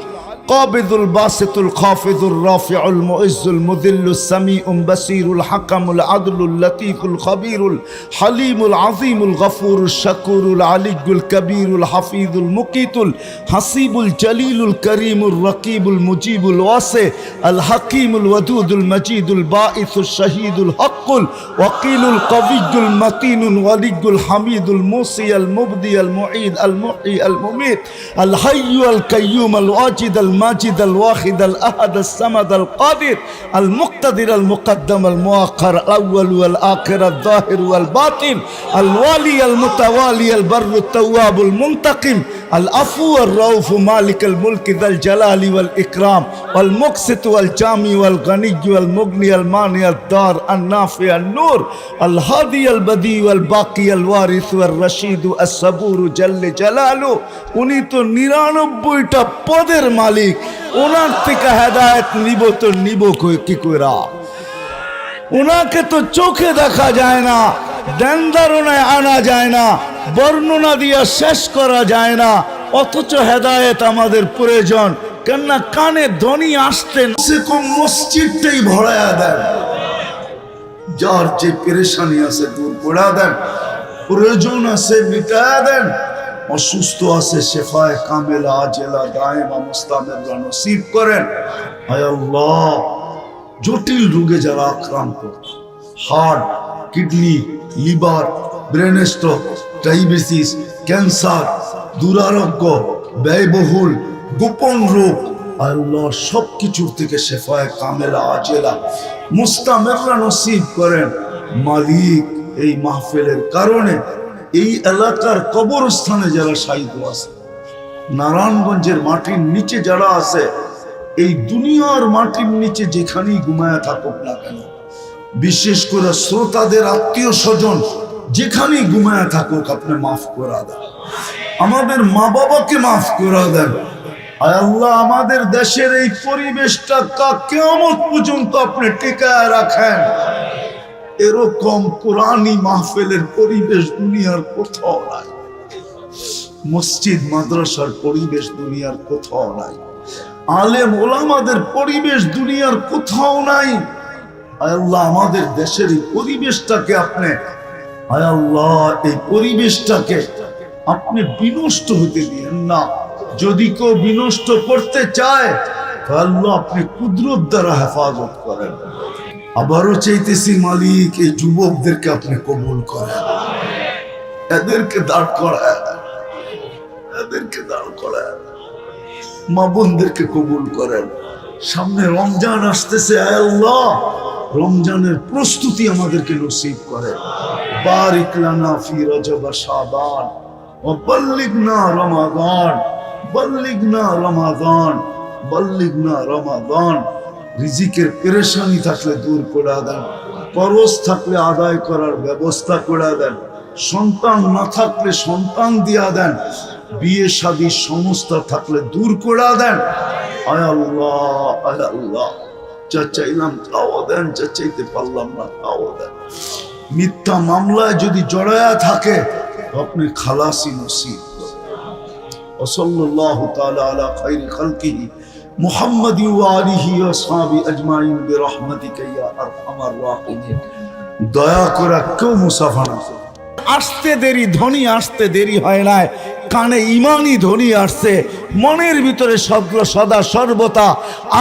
কাবিদুল বাসিতুল খাফিদুর রাফিউল মুইজ্জুল মুযিল্লুস সামিউল বাসীরুল হাকামুল আদলুল লতীফুল খবীরুল হালিমুল আযীমুল গফুরুল শাকুরুল আলিয়্যুল কবীরুল হাফিজুল মুকিতুল হাসিবুল জলিলুল করিমুর রকিবুল মুজিবুল ওয়াসি আল হাকিমুল ওয়াদুদুল মজিদুল বাঈসুল শহীদুল হকুল ওয়াকিলুল কবিয়্যুল মতিনুল ওয়ালিয়্যুল হামিদুল মুসি আল মুবদি আল মুঈদ আল মুহয়ি আল মুমীত আল হাইয়্যু আল কাইয়্যুম আল ওয়াজিদ الماجد الواحد الأحد الصمد القادر المقتدر المقدم المؤخر الأول والآخر الظاهر والباطن الوالي المتوالي البر التواب المنتقم العفو الرؤوف مالك الملك ذا الجلال والإكرام والمقسط والجامع والغني والمغني المانع الدار النافع النور الهادي البديع والباقي الوارث والرشيد الصبور جل جلاله উনি তো 99টা পদের মালিক। ওনার থেকে হেদায়েত নিব তো নিব কি কইরা? ওনাকে তো চোখে দেখা যায় না, ধ্যান ধারণায় আনা যায় না, বর্ণনা দিয়া শেষ করা যায় না, অথচ হেদায়েত আমাদের প্রয়োজন। কেননা কানে ধ্বনি আসতেন সে কম মসজিদটাই ভরায়া দেন, যার যে পেরেশানি আছে দূর করা দেন, প্রয়োজন আছে মিটায়া দেন। অসুস্থ আছে শেফায়ে কামেলা আজেলা দায়েমা মুস্তামিরা নসিব করেন। আয় আল্লাহ, জটিল রোগে যারা আক্রান্ত, heart, kidney, liver, brain stroke, diabetes, cancer, দুরারোগ্য, ব্যয়বহুল, গোপন রোগ, আল্লাহ সবকিছুর থেকে শেফায়ে কামেলা আজেলা মুস্তামিরা নসিব করেন। মালিক, এই মাহফিলের কারণে এই এলাকার কবরস্থানে যারা শায়িত আছে, নারায়ণগঞ্জের মাটির নিচে যারা আছে, এই দুনিয়ার মাটির নিচে যেখানেই ঘুমায় থাকুক না কেন, বিশেষ করে শ্রোতাদের আত্মীয় স্বজন যেখানেই ঘুমায় থাকুক, আপনি মাফ করা দেন। আমাদের মা বাবাকে মাফ করা দেন। আয় আল্লাহ, আমাদের দেশের এই পরিবেশটা কিয়ামত পর্যন্ত আপনি টিকায় রাখেন। এরকম কোরআনী মাহফিলের পরিবেশ দুনিয়ার কোথাও নাই। মসজিদ মাদ্রাসার পরিবেশ দুনিয়ার কোথাও নাই। আলেম ওলামাদের পরিবেশ দুনিয়ার কোথাও নাই। আয় আল্লাহ, আমাদের দেশের এই পরিবেশটাকে আপনি, আয় আল্লাহ, এই পরিবেশটাকে আপনি বিনষ্ট হতে দিয়েন না। যদি কেউ বিনষ্ট করতে চায়, আল্লাহ আপনি কুদরত দ্বারা হেফাজত করেন। আবারও চাইতেছি মালিক, এই যুবকদেরকে আপনি কবুল করেন, এদেরকে দাঁড় করায়, এদেরকে দাঁড় করায়, মা বোনদেরকে কবুল করেন। সামনে রমজান আসতেছে, আয় আল্লাহ রমজানের প্রস্তুতি আমাদেরকে নসিব করেন। বারিক লানা ফি রজব শাবান ওয়া বাল্লিগনা রমাদান, বাল্লিগনা রমাদান, বাল্লিগনা রমাদান। রিজিকের পেরেশানি থাকলে দূর করে দেন, খরচ থাকলে আদায় করার ব্যবস্থা করে দেন, সন্তান না থাকলে সন্তান দিয়া দেন, বিয়ে শাদীর সংস্থা থাকলে দূর করে দেন। আয় আল্লাহ, আয় আল্লাহ, যা চাইলাম তাও দেন, যা চাইতে পারলাম না তাও দেন। মিথ্যা মামলায় যদি জড়ায়া থাকে আপনি খালাসি নসিব করেন। ওয়াসাল্লাল্লাহু তাআলা আলা খায়রি খালকিহি মুহাম্মাদ ওয়া আলিহি ওয়া আসহাবি আজমাইন বিরহমাতিকা ইয়া আরহামার রাহিমিন। দয়া করে কেউ মুসাফা না করুন। আসতে দেরি, ধ্বনি আসতে দেরি হয় না, কানে ইমানই ধ্বনি আসছে। মনের ভিতরে সদা সর্বদা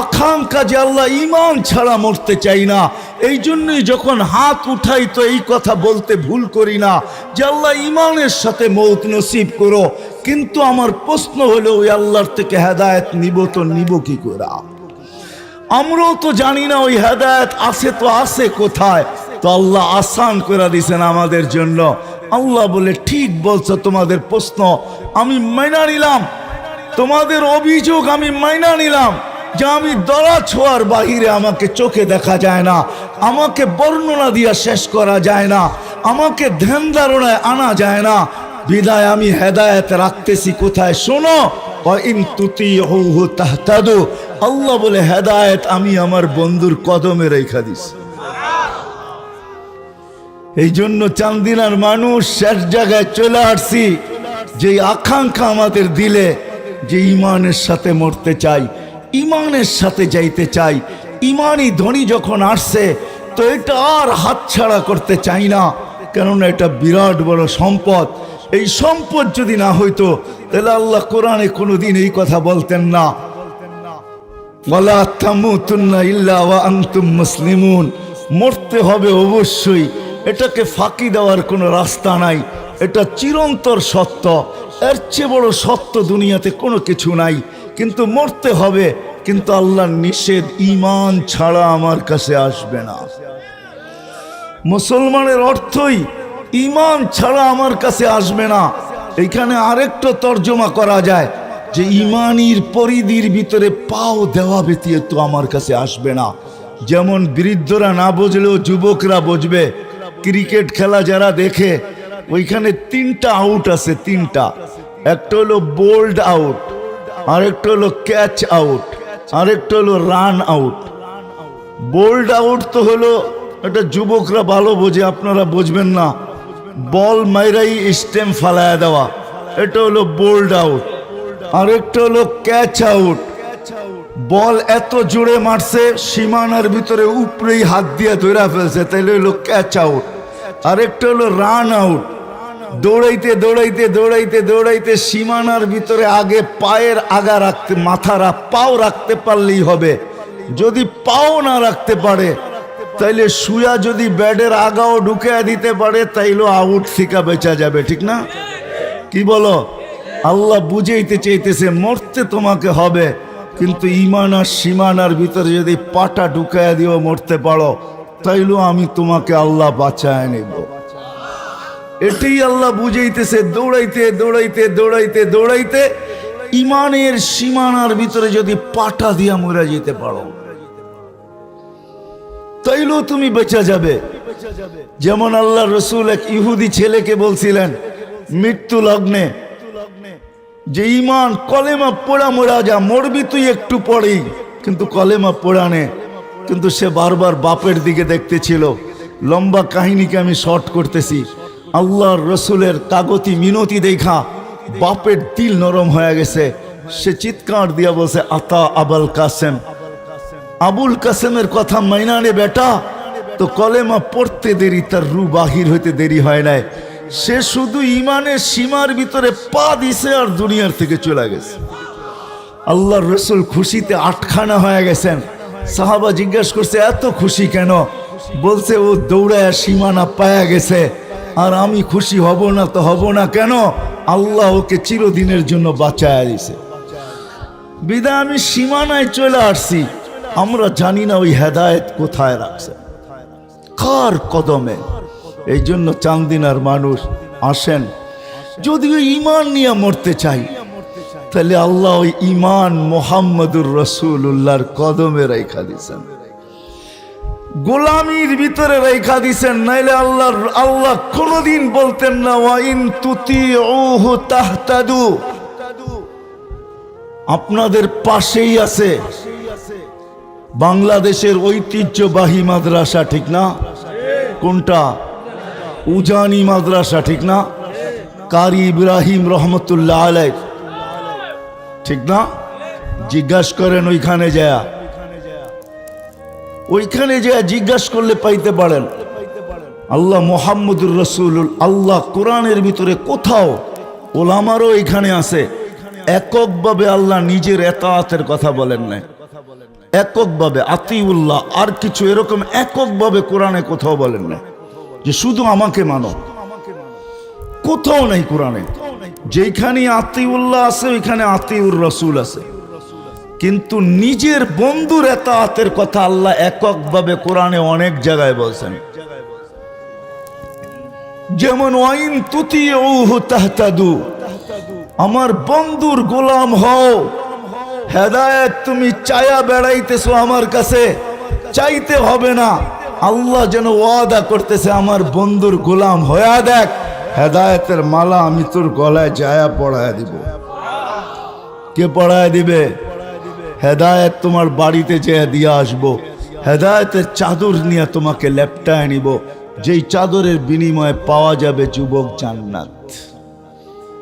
আকাঙ্ক্ষা যে আল্লাহ ইমান ছাড়া মরতে চাই না। এই জন্যই যখন হাত উঠাই তো এই কথা বলতে ভুল করি না যে আল্লাহ ইমানের সাথে মৌত নসিব করো। কিন্তু আমার প্রশ্ন হলো, ওই আল্লাহর থেকে হেদায়েত নিব তো নিব কি করে? আমরাও তো জানি না ওই হেদায়েত আছে তো আছে কোথায়। তো আল্লাহ আসান করে দিয়েছেন আমাদের জন্য। আল্লাহ বলে, ঠিক বলছো, তোমাদের প্রশ্ন আমি মাইনা নিলাম, তোমাদের অভিযোগ আমি মাইনা নিলাম যে আমি দরা ছোঁয়ার বাহিরে আমাকে চোখে দেখা যায় না, আমাকে বর্ণনা দিয়া শেষ করা যায় না, আমাকে ধ্যান ধারণায় আনা যায় না। বিদায় আমি হেদায়েত রাখতেছি কোথায়? শোনো, ইন তুতিউহু তাহতাদু। আল্লাহ বলে, হেদায়েত আমি আমার বন্ধুর কদমে রেখা দিছি। এই জন্য চান্দিনার মানুষ শেষ জায়গায় চলে আসছি, যে আকাঙ্ক্ষা আমাদের দিলে যে ইমানের সাথে মরতে চাই, ইমানের সাথে যাইতে চাই। ইমানই ধ্বনি যখন আসছে তো এটা আর হাতছাড়া করতে চাই না, কেননা এটা বিরাট বড় সম্পদ। এই সম্পদ যদি না হইতো তাহলে আল্লাহ কোরআনে কোনোদিন এই কথা বলতেন না, ওয়ালা তামুতুন্না ইল্লা ওয়া আনতুম মুসলিমুন। মরতে হবে অবশ্যই, এটাকে ফাঁকি দেওয়ার কোনো রাস্তা নাই, এটা চিরন্তর সত্য। এর চেয়ে বড় সত্য দুনিয়াতে কোনো কিছু নাই। কিন্তু মরতে হবে, কিন্তু আল্লাহর নিষেধ ঈমান ছাড়া আমার কাছে আসবে না। মুসলমানের অর্থই ঈমান ছাড়া আমার কাছে আসবে না। এখানে আরেকটা তর্জমা করা যায় যে ঈমানের পরিধির ভিতরে পাও দেওয়া ব্যতীত আমার কাছে আসবে না। যেমন বৃদ্ধরা না বুঝলেও যুবকরা বুঝবে। ক্রিকেট খেলা যারা দেখে, ওইখানে 3টা আউট আছে, 3টা। একটা হলো বোল্ড আউট, আরেকটা হলো ক্যাচ আউট, আরেকটা হলো রান আউট। বোল্ড আউট তো হলো, এটা যুবকরা ভালো বোঝে, আপনারা বুঝবেন না। বল মাইরাই স্টেম্প ফালায়া দেওয়া, এটা হলো বোল্ড আউট। আরেকটা হলো ক্যাচ আউট, বল এত জোরে মারছে সীমানার ভিতরে উপরেই হাত দিয়ে ধরে ফেলছে, তাইলে হলো ক্যাচ আউট। আরেকটা হলো রান আউট, দৌড়াইতে দৌড়াইতে দৌড়াইতে দৌড়াইতে সীমানার ভিতরে আগে পায়ের আগা রাখতে, পাও রাখতে পারলেই হবে। যদি পাও না রাখতে পারে তাইলে শুয়া যদি ব্যাডের আগাও ঢুকে দিতে পারে তাইলে আউট থেকে বেঁচা যাবে, ঠিক না? কি বলো? আল্লাহ বুঝাইতে চাইতেছে মরতে তোমাকে হবে, কিন্তু ঈমান আর সীমানার ভিতরে যদি পাটা ঢুকায় দিও মরতে পারো তাইলেও আমি তোমাকে আল্লাহ বাঁচায় নেব। এটাই আল্লাহ বুঝাইতেছে। দৌড়াইতে দৌড়াইতে দৌড়াইতে দৌড়াইতে ঈমানের সীমানার ভিতরে যদি পাটা দিয়া মরে যেতে পারো তাইলেও তুমি বেঁচে যাবে। যেমন আল্লাহ রসুল এক ইহুদি ছেলেকে বলছিলেন মৃত্যু লগ্নে যে ঈমান কলেমা পড়া মরা যা, মরবি তুই একটু পরেই, কিন্তু কলেমা পড়ানে। কিন্তু সে বারবার বাপের দিকে দেখতেছিল। লম্বা কাহিনীকে আমি শর্ট করতেছি। আল্লাহর রসুলের কাগতি মিনতি দেখা বাপের দিল নরম হয়ে গেছে। সে চিৎকার দিয়া বলছে আতা আবুল কাসেম, আবুল কাসেমের কথা মাইনানে বেটা। তো কলেমা পড়তে দেরি, তার রু বাহির হইতে দেরি হয় নাই। সে শুধু ঈমানের সীমার ভিতরে পা দিছে আর দুনিয়ার থেকে চলে গেছে। আল্লাহর রসুল খুশিতে আটখানা হয়ে গেছেন। সাহাবা জিজ্ঞাসা করছে এত খুশি কেন? বলছে ও দৌড়ায় সীমানা পায়া গেছে, আর আমি খুশি হব না তো হব না কেন? আল্লাহ ওকে চিরদিনের জন্য বাঁচায়া দিছে। বিদায় আমি সীমানায় চলে আসছি। আমরা জানি না ওই হেদায়েত কোথায় রাখছে, কার কদমে। এই জন্য চান্দিনার মানুষ আসেন, যদি ওই ঈমান নিয়ে মরতে চাই তাহলে আল্লাহ ওই ঈমান মুহাম্মদুর রাসূলুল্লাহর কদমে রেখা দিছেন, গোলামির ভিতরে রেখা দিছেন। নাইলে আল্লাহ কোনদিন বলতেন না ওয়া ইন তুতিউহু তাহতাদু। আপনাদের পাশেই আছে বাংলাদেশের ঐতিহ্যবাহী মাদ্রাসা, ঠিক না? কোনটা? উজানি মাদ্রাসা, ঠিক না? কারি ইব্রাহিম রহমতুল্লাহ আলাইহ, ঠিক না? জিজ্ঞাসা করেন ওইখানে যায় জিজ্ঞাসা করলে পাইতে পারেন। আল্লাহ মুহাম্মদুর রাসূলুল আল্লাহ কোরআনের ভিতরে কোথাও, ওলামারও এখানে আছে, এককভাবে আল্লাহ নিজের এতাআতের কথা বলেন নাই। এককভাবে আতিউল্লাহ আর কিছু এরকম এককভাবে কোরআনে কোথাও বলেন না যে শুধু আমাকে মানো। কোথাও নাই কোরআনে। যেখানে আতিউল্লাহ আছে ওইখানে আতিউর রাসূল আছে, কিন্তু নিজের বন্ধুর এতাআতের কথা আল্লাহ এককভাবে কোরআনে অনেক জায়গায় বলছেন। যেমন ওয়াইন তুতিউহু তাহতাদু, আমার বন্ধুর গোলাম হও। হেদায়েত তুমি চায়া বেড়াইতেছো আমার কাছে, চাইতে হবে না। আল্লাহ যেন ওয়াদা করতেছে আমার বন্ধুর গোলাম হয়া দেখ, হেদায়েতের মালা আমি তোর গলায় যায়া পড়ায় দিব। কে পড়ায় দিবে? হেদায়েত তোমার বাড়িতে যেয়ে দিয়ে আসবো। হেদায়েতের চাদর নিয়ে তোমাকে লেপটায় নিব, যেই চাদরের বিনিময়ে পাওয়া যাবে যুবক জান্নাত।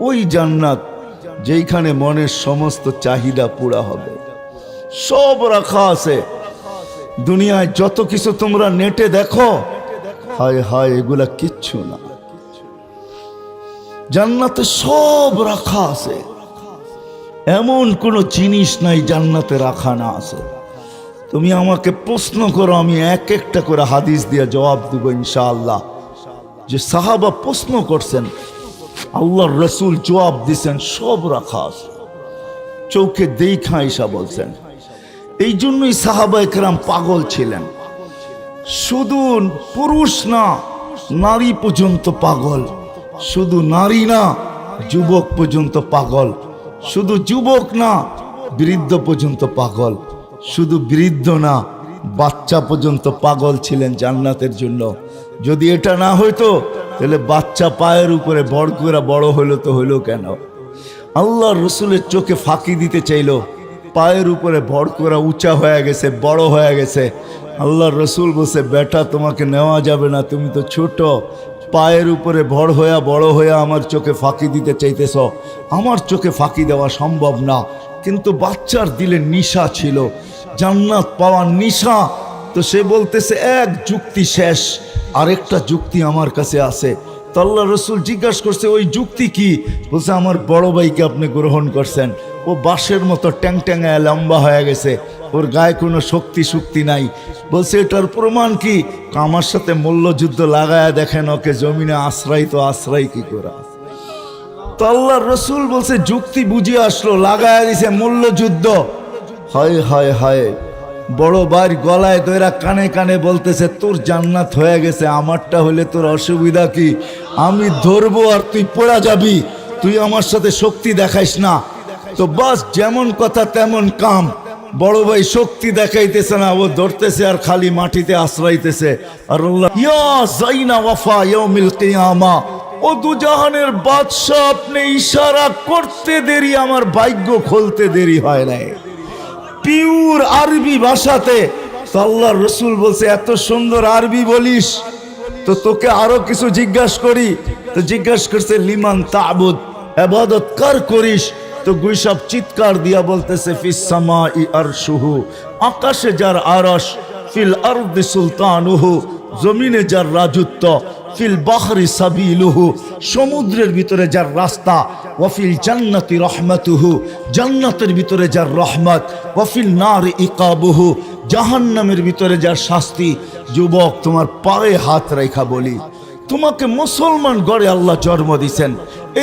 ওই জান্নাত যেইখানে মনের সমস্ত চাহিদা পুরা হবে। সব রাখা আছে দুনিয়ায়। যত কিছু তোমরা নেটে দেখো, হায় হায় এগুলা কিচ্ছু না। জান্নাতে সব রাখা আছে, এমন কোনো জিনিস নাই জান্নাতে রাখা না আছে। তুমি আমাকে প্রশ্ন করো, আমি এক একটা করে হাদিস দিয়ে জবাব দিব ইনশাআল্লাহ। যে সাহাবা প্রশ্ন করছেন, আল্লাহর রসুল জবাব দিছেন, সব রাখা আছে, চোখে দেখা ঈশা বলছেন। এই জন্যই সাহাবা একরাম পাগল ছিলেন। শুধু পুরুষ না, নারী পর্যন্ত পাগল। শুধু নারী না, যুবক পর্যন্ত পাগল। শুধু যুবক না, বৃদ্ধ পর্যন্ত পাগল। শুধু বৃদ্ধ না, বাচ্চা পর্যন্ত পাগল ছিলেন জান্নাতের জন্য। যদি এটা না হইতো তাহলে বাচ্চা পায়ের উপরে বড় করে বড় হইলো তো হইলো কেন? আল্লাহ রসুলের চোখে ফাঁকি দিতে চাইলো, পায়ের উপরে বড় করে উঁচা হয়ে গেছে, বড় হয়ে গেছে। আল্লাহ রসুল বলছে বেটা তোমাকে নেওয়া যাবে না, তুমি তো ছোট। পায়ের উপরে বড় হইয়া আমার চোখে ফাঁকি দিতে চাইতেছ, আমার চোখে ফাঁকি দেওয়া সম্ভব না। কিন্তু বাচ্চার দিলে নিশা ছিল, জান্নাত পাওয়ার নিশা। তো সে বলতেছে এক যুক্তি শেষ, আরেকটা যুক্তি আমার কাছে আছে। তো আল্লাহ রসুল জিজ্ঞাসা করছে ওই যুক্তি কি? বলছে আমার বড় ভাইকে আপনি গ্রহণ করছেন, ও বাঁশের মতো ট্যাং ট্যাঙায় লম্বা হয়ে গেছে, ওর গায়ে কোনো শক্তি নাই। বলছে এটার প্রমাণ কি? আমার সাথে মল্লযুদ্ধ লাগায় দেখেন, ওকে জমিনে আশ্রয় কি করা। তো আল্লাহ রসুল বলছে যুক্তি বুঝিয়ে আসলো, লাগায় দিছে মল্লযুদ্ধ। হায় হায় হায়, বড় ভাইয়ের গলায় দইরা কানে কানে বলতেছে তোর জান্নাত হয়ে গেছে, আমারটা হলে তোর অসুবিধা কি? আমি ধরবো আর তুই পড়া যাবি, তুই আমার সাথে শক্তি দেখাইস না। তো বাস যেমন কথা তেমন কাম। বড় ভাই শক্তি দেখাইতেছে না, ও ধরতেছে আর খালি মাটিতে আশ্রাইতেছে। আর আল্লাহ ইয়া যাইনা ওয়াফা ইয়াউমিল কিয়ামা, ও দুজাহানের বাদশা, আপনি ইশারা করতে দেরি, আমার ভাগ্য খুলতে দেরি হয় নাই। পিওর আরবি ভাষাতে। তো আল্লাহর রসুল বলছে এত সুন্দর আরবি বলিস, তো তোকে আরো কিছু জিজ্ঞাসা করি। তো জিজ্ঞাসা করছে লিমান তা'বুদ, ইবাদত কার করিস? তো গুইসাব চিৎকার দিয়া বলতেছে ফিস সামাই আরশুহু, আকাশে যার আরশ, ফিল আরদি সুলতানুহু, জমিনে যার রাজত্ব, ফিল বাহরি সাবিলুহু, সমুদ্রের ভিতরে যার রাস্তা, ওয়াফিল জান্নাতি রহমাতুহু, জান্নাতের ভিতরে যার রহমত, ওয়াফিল নার ইকাবুহু, জাহান্নামের ভিতরে যার শাস্তি। যুবক, তোমার পায়ে হাত রেখা বলি, তোমাকে মুসলমান গড়ে আল্লাহ জন্ম দিয়েছেন,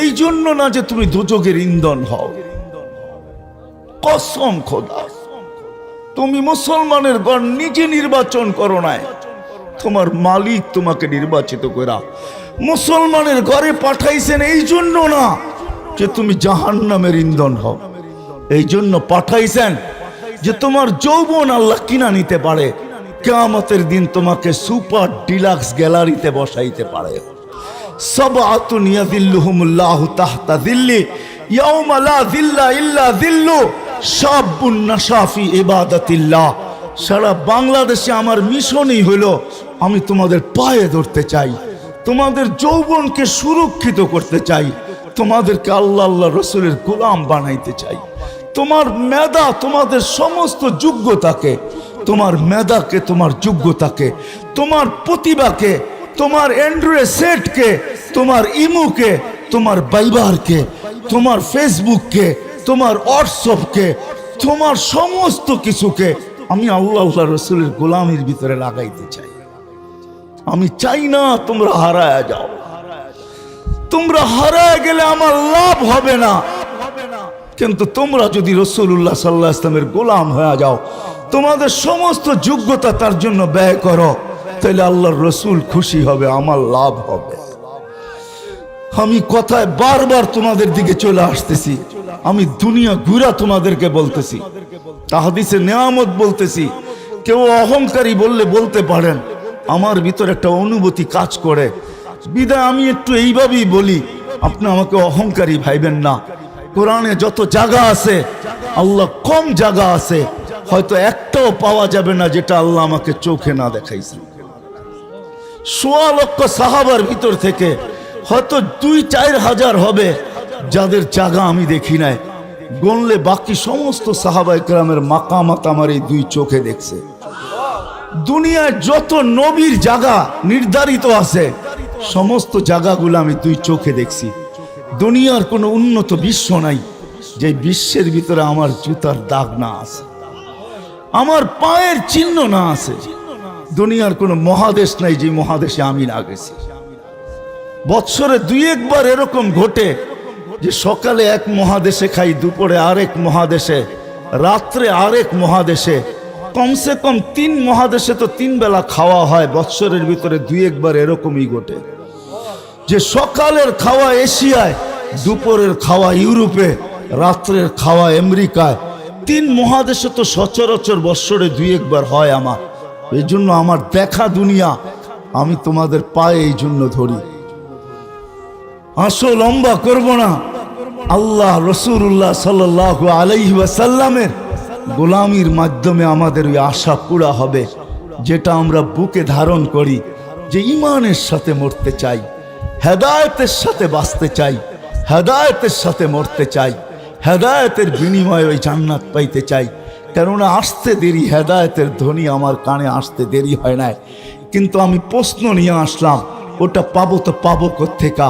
এই জন্য না যে তুমি দুযোগের ইন্ধন হও। কসম খোদা, তুমি মুসলমানের গড় নিজে নির্বাচন করো নাই, তোমার মালিক তোমাকে নির্বাচিত করা মুসলমানের ঘরে পাঠাইছেন, এই জন্য না যে তুমি জাহান্নামের ইন্ধন হও, এই জন্য পাঠাইছেন যে তোমার যৌবন আল্লাহ কিনা নিতে পারে, কিয়ামতের দিন তোমাকে সুপার ডিলাক্স গ্যালারিতে বসাইতে পারে। সাবআতুন ইয়াযিল্লুহুমুল্লাহু তাহতা যিল্লি ইয়াওমা লা যিল্লা ইল্লা যিল্লু, শাবুন নাশা ফি ইবাদাতিল্লাহ। সারা বাংলাদেশে আমার মিশনই হলো আমি তোমাদের পায়ে ধরতে চাই, তোমাদের যৌবনকে সুরক্ষিত করতে চাই, তোমাদেরকে আল্লাহ আল্লাহ রসুলের গোলাম বানাইতে চাই। তোমার মেধা, তোমাদের সমস্ত যোগ্যতাকে, তোমার মেধাকে, তোমার যোগ্যতাকে, তোমার প্রতিভাকে, তোমার অ্যান্ড্রয়েড সেটকে, তোমার ইমুকে, তোমার বাইবারকে, তোমার ফেসবুককে, তোমার হোয়াটসঅ্যাপকে, তোমার সমস্ত কিছুকে আমি আল্লাহ আল্লাহ রসুলের গোলামির ভিতরে লাগাইতে চাই। আমি চাই না তোমরা হারায় যাও। তোমরা হারায় গেলে আমার লাভ হবে না, কিন্তু তোমরা যদি রাসূলুল্লাহ সাল্লাল্লাহু আলাইহি ওয়াসাল্লামের গোলাম হয়ে যাও, তোমাদের সমস্ত যোগ্যতা তার জন্য ব্যয় করো, তাহলে আল্লাহর রসুল খুশি হবে, আমার লাভ হবে। আমি কথায় বারবার তোমাদের দিকে চলে আসতেছি, আমি দুনিয়া ঘুরা তোমাদেরকে বলতেছি, তাহাদিসে নেয়ামত বলতেছি। কেউ অহংকারী বললে বলতে পারেন, আমার ভিতর একটা অনুভূতি কাজ করে, বিদায় আমি একটু এইভাবেই বলি, আপনি আমাকে অহংকারী ভাইবেন না। কোরআনে যত জায়গা আছে, আল্লাহ কম জায়গা আছে, হয়তো একটাও পাওয়া যাবে না যেটা আল্লাহ আমাকে চোখে না দেখাইছে। ১৬ লক্ষ সাহাবার ভিতর থেকে হয়তো ২-৪ হাজার হবে যাদের জায়গা আমি দেখি নাই, গণলে বাকি সমস্ত সাহাবা ইকরামের মাকামাত আমার এই ২ চোখে দেখছে। দুনিয়ায় যত নবীর জায়গা নির্ধারিত আছে, সমস্ত জায়গাগুলো আমি ২ চোখে দেখছি। দুনিয়ার কোনো উন্নত বিশ্ব নাই যে বিশ্বের ভিতরে আমার জুতার দাগ না আছে, আমার পায়ের চিহ্ন না আছে। দুনিয়ার কোনো মহাদেশ নাই যে মহাদেশে আমি না গেছি। বৎসরে ২-১ বার এরকম ঘটে যে সকালে এক মহাদেশে খাই, দুপুরে আরেক মহাদেশে, রাত্রে আরেক মহাদেশে, কমসে কম ৩ মহাদেশে তো ৩ বেলা খাওয়া হয়। বৎসরের ভিতরে ২-১ বার এরকমই ঘটে যে সকালের খাওয়া এশিয়ায়, দুপুরের খাওয়া ইউরোপে, রাত্রের খাওয়া আমেরিকায়। ৩ মহাদেশে তো সচরাচর বৎসরে ২-১ বার হয় আমার। এই জন্য আমার দেখা দুনিয়া আমি তোমাদের পায়ে এই জন্য ধরি। আসো লম্বা করব না, আল্লাহ রাসূলুল্লাহ সাল্লাল্লাহু আলাইহি ওয়াসাল্লামের গোলামির মাধ্যমে আমাদের ওই আশা পুরা হবে যেটা আমরা বুকে ধারণ করি, যে ঈমানের সাথে মরতে চাই, হেদায়েতের সাথে বাঁচতে চাই, হেদায়েতের সাথে মরতে চাই, হেদায়েতের বিনিময়ে ওই জান্নাত পাইতে চাই। কেননা আসতে দেরি, হেদায়েতের ধ্বনি আমার কানে আসতে দেরি হয় না। কিন্তু আমি প্রশ্ন নিয়ে আসলাম, ওটা পাবো তো পাবো কোত্থেকা?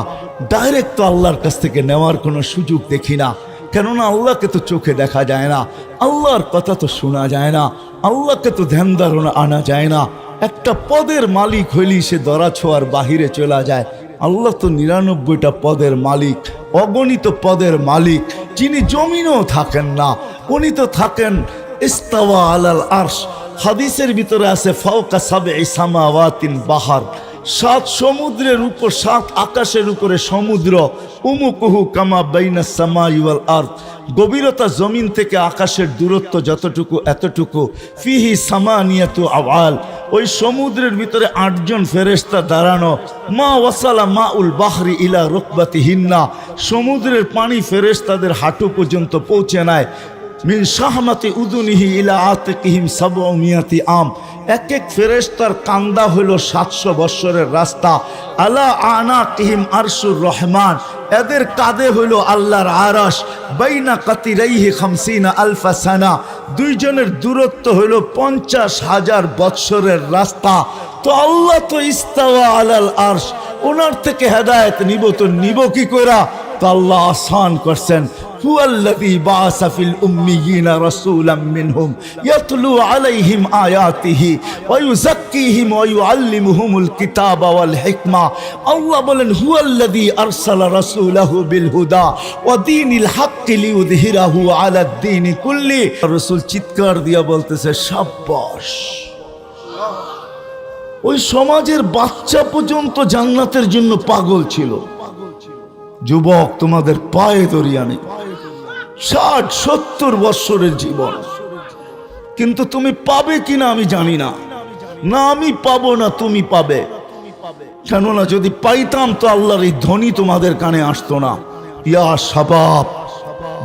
ডাইরেক্ট তো আল্লাহর কাছ থেকে নেওয়ার কোনো সুযোগ দেখি না, কেননা আল্লাহকে তো চোখে দেখা যায় না, আল্লাহর কথা তো শোনা যায় না, আল্লাহকে তো ধ্যান ধারণা আনা যায় না। একটা পদের মালিক হইলি সে দরা ছোঁয়ার বাহিরে চলে যায়। আল্লাহ তো 99টা পদের মালিক, অগণিত পদের মালিক, যিনি জমিনেও থাকেন না, উনি তো থাকেন ইস্তাওয়া আলাল আরশ। হাদিসের ভিতরে আছে ফাওকা সাবঈ সামাওয়াতিন বাহার, 7 সমুদ্রের উপর, 7 আকাশের উপরে সমুদ্র। উমুকুহু কামা বাইনাস সামাই ওয়াল আরদ, গভীরতা জমিন থেকে আকাশের দূরত্ব যতটুকু এতটুকু। ফিহি সামানিয়াতু আওয়াল, ওই সমুদ্রের ভিতরে 8 জন ফেরেশতা দাঁড়ানো। মা ওয়াসালা মাউল বাহরি ইলা রুকবাতিহিন্না, সমুদ্রের পানি ফেরেশতাদের হাঁটু পর্যন্ত পৌঁছে নেয়। মিন শাহমাতি উদুনিহি ইলা আতিকিহিম 700 আম, এক এক ফেরেশতার কান্দা হইল 700 বৎসরের রাস্তা। আলা আনাকিহিম আরশুর রহমান, এদের কাঁধে হইল আল্লাহর আরশ। বাইনা কাতিরাইহি 50 আলফা সানা, দুইজনের দূরত্ব হইল 50,000 বৎসরের রাস্তা। তো আল্লাহ তো ইস্তাওয়া আলাল আরশ, ওনার থেকে হেদায়েত নিব তো নিব কি কইরা? তো আল্লাহ আসান করছেন। হুয়াল্লাযী বাআসা ফিল উম্মিয়িনা রাসূলাম মিনহুম ইয়াতলু আলাইহিম আয়াতিহি ওয়া ইউযাক্কিহিম ওয়া ইউআল্লিমুহুমুল কিতাবা ওয়াল হিকমা। আল্লাহ বলেন হুয়াল্লাযী আরসালা রাসূলাহু বিল হুদা ওয়া দীনিল হাক্কি লিইয়ুযহিরাহু আলাদ দীনি কুল্লি। রাসূল চিৎকার দিয়া বলতেছে শাবাশ। ওই সমাজের বাচ্চা পর্যন্ত জান্নাতের জন্য পাগল ছিল। যুবক, তোমাদের পায়ে দরিয়া নেই, 60-70 বৎসরের জীবন, কিন্তু তুমি পাবে কিনা আমি জানি না। না আমি পাবো না তুমি পাবে, কেননা যদি পাইতাম তো আল্লাহর এই ধ্বনি তোমাদের কানে আসতো না। ইয়া শাবাব,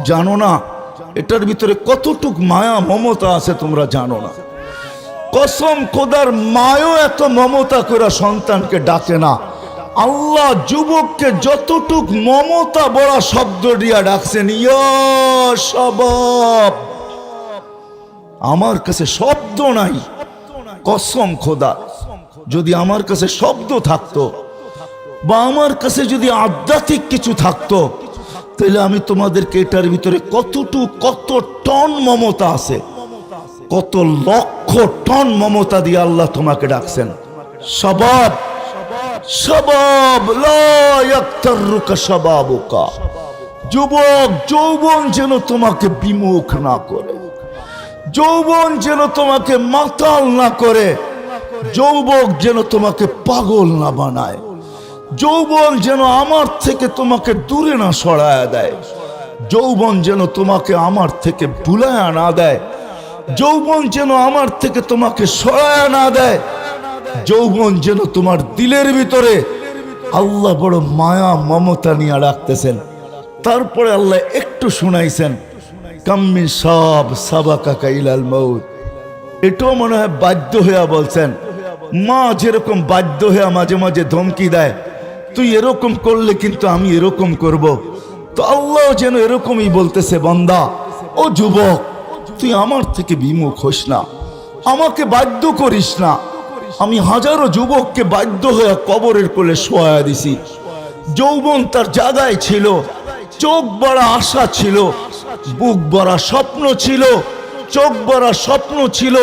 জানো না এটার ভিতরে কতটুক মায়া মমতা আছে তোমরা জানো না। কসম খোদার, মায়ও এত মমতা করে সন্তানকে ডাকে না। আল্লাহ যুবককে যতটুক মমতা বড় শব্দ দিয়া ডাকছেন, ইয়া শাবাব। আমার কাছে শব্দ নাই, কসম খোদা, যদি আমার কাছে শব্দ থাকতো বা আমার কাছে যদি আধ্যাত্মিক কিছু থাকতো, তাহলে আমি তোমাদেরকে এটার ভিতরে কত টন মমতা আছে, কত লক্ষ টন মমতা দিয়ে আল্লাহ তোমাকে ডাকছেন। শাবাব শাবাব লা ইয়াক্তারুকা শাবাবুকা, যুবক যৌবন যেন তোমাকে বিমুখ না করে, যৌবন যেন তোমাকে মাতাল না করে, যৌবক যেন তোমাকে পাগল না বানায়, যৌবন যেন আমার থেকে তোমাকে দূরে না সরায়া দেয়, যৌবন যেন তোমাকে আমার থেকে ভুলায়া না দেয়, যৌবন যেন আমার থেকে তোমাকে সরায়া না দেয়, যৌবন যেন তোমার দিলের ভিতরে আল্লাহ বড় মায়া মমতা নিয়ে রাখতেছেন। তারপরে আল্লাহ একটু শুনাইছেন, কাম্মিন সব সাবাকাকা ইলাল মউত। এটাও মনে হয় বাধ্য হইয়া বলছেন। মা যেরকম বাধ্য হইয়া মাঝে মাঝে ধমকি দেয়, তুই এরকম করলে কিন্তু আমি এরকম করব, তো আল্লাহ যেন এরকমই বলতেছে, বান্দা ও যুবক, তুই আমার থেকে বিমুখ হোস না, আমাকে বাধ্য করিস না। আমি হাজারো যুবককে বাধ্য হয়ে কবরের কোলে শোয়া দিছি। যৌবন তার জায়গায় ছিল, চোখ বড়া আশা ছিল, বুক বড়া স্বপ্ন ছিল, চোখ বড়া স্বপ্ন ছিল,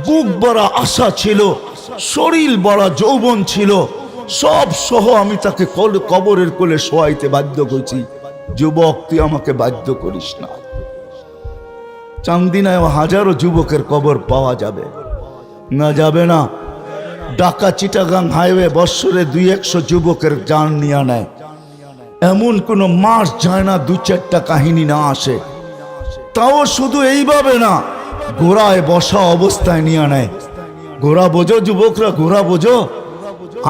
বুক বড়া আশা ছিল, শরীর বড়া যৌবন ছিল, সব সহ আমি তাকে কবরের কোলে শোয়াইতে বাধ্য করছি। যুবক, তুই আমাকে বাধ্য করিস না। চান্দিনায় হাজারো যুবকের কবর পাওয়া যাবে না? যাবে না? ঢাকা চিটাগাং হাইওয়ে বৎসরে 200-100 যুবকের জান নিয়ে নেয়। এমন কোনো মাস যায় না 2-4টা কাহিনী না আসে। তাও শুধু এইভাবে না, ঘোড়ায় বসা অবস্থায় নিয়ে নেয়। ঘোড়া বোঝো যুবকরা, ঘোড়া বোঝো?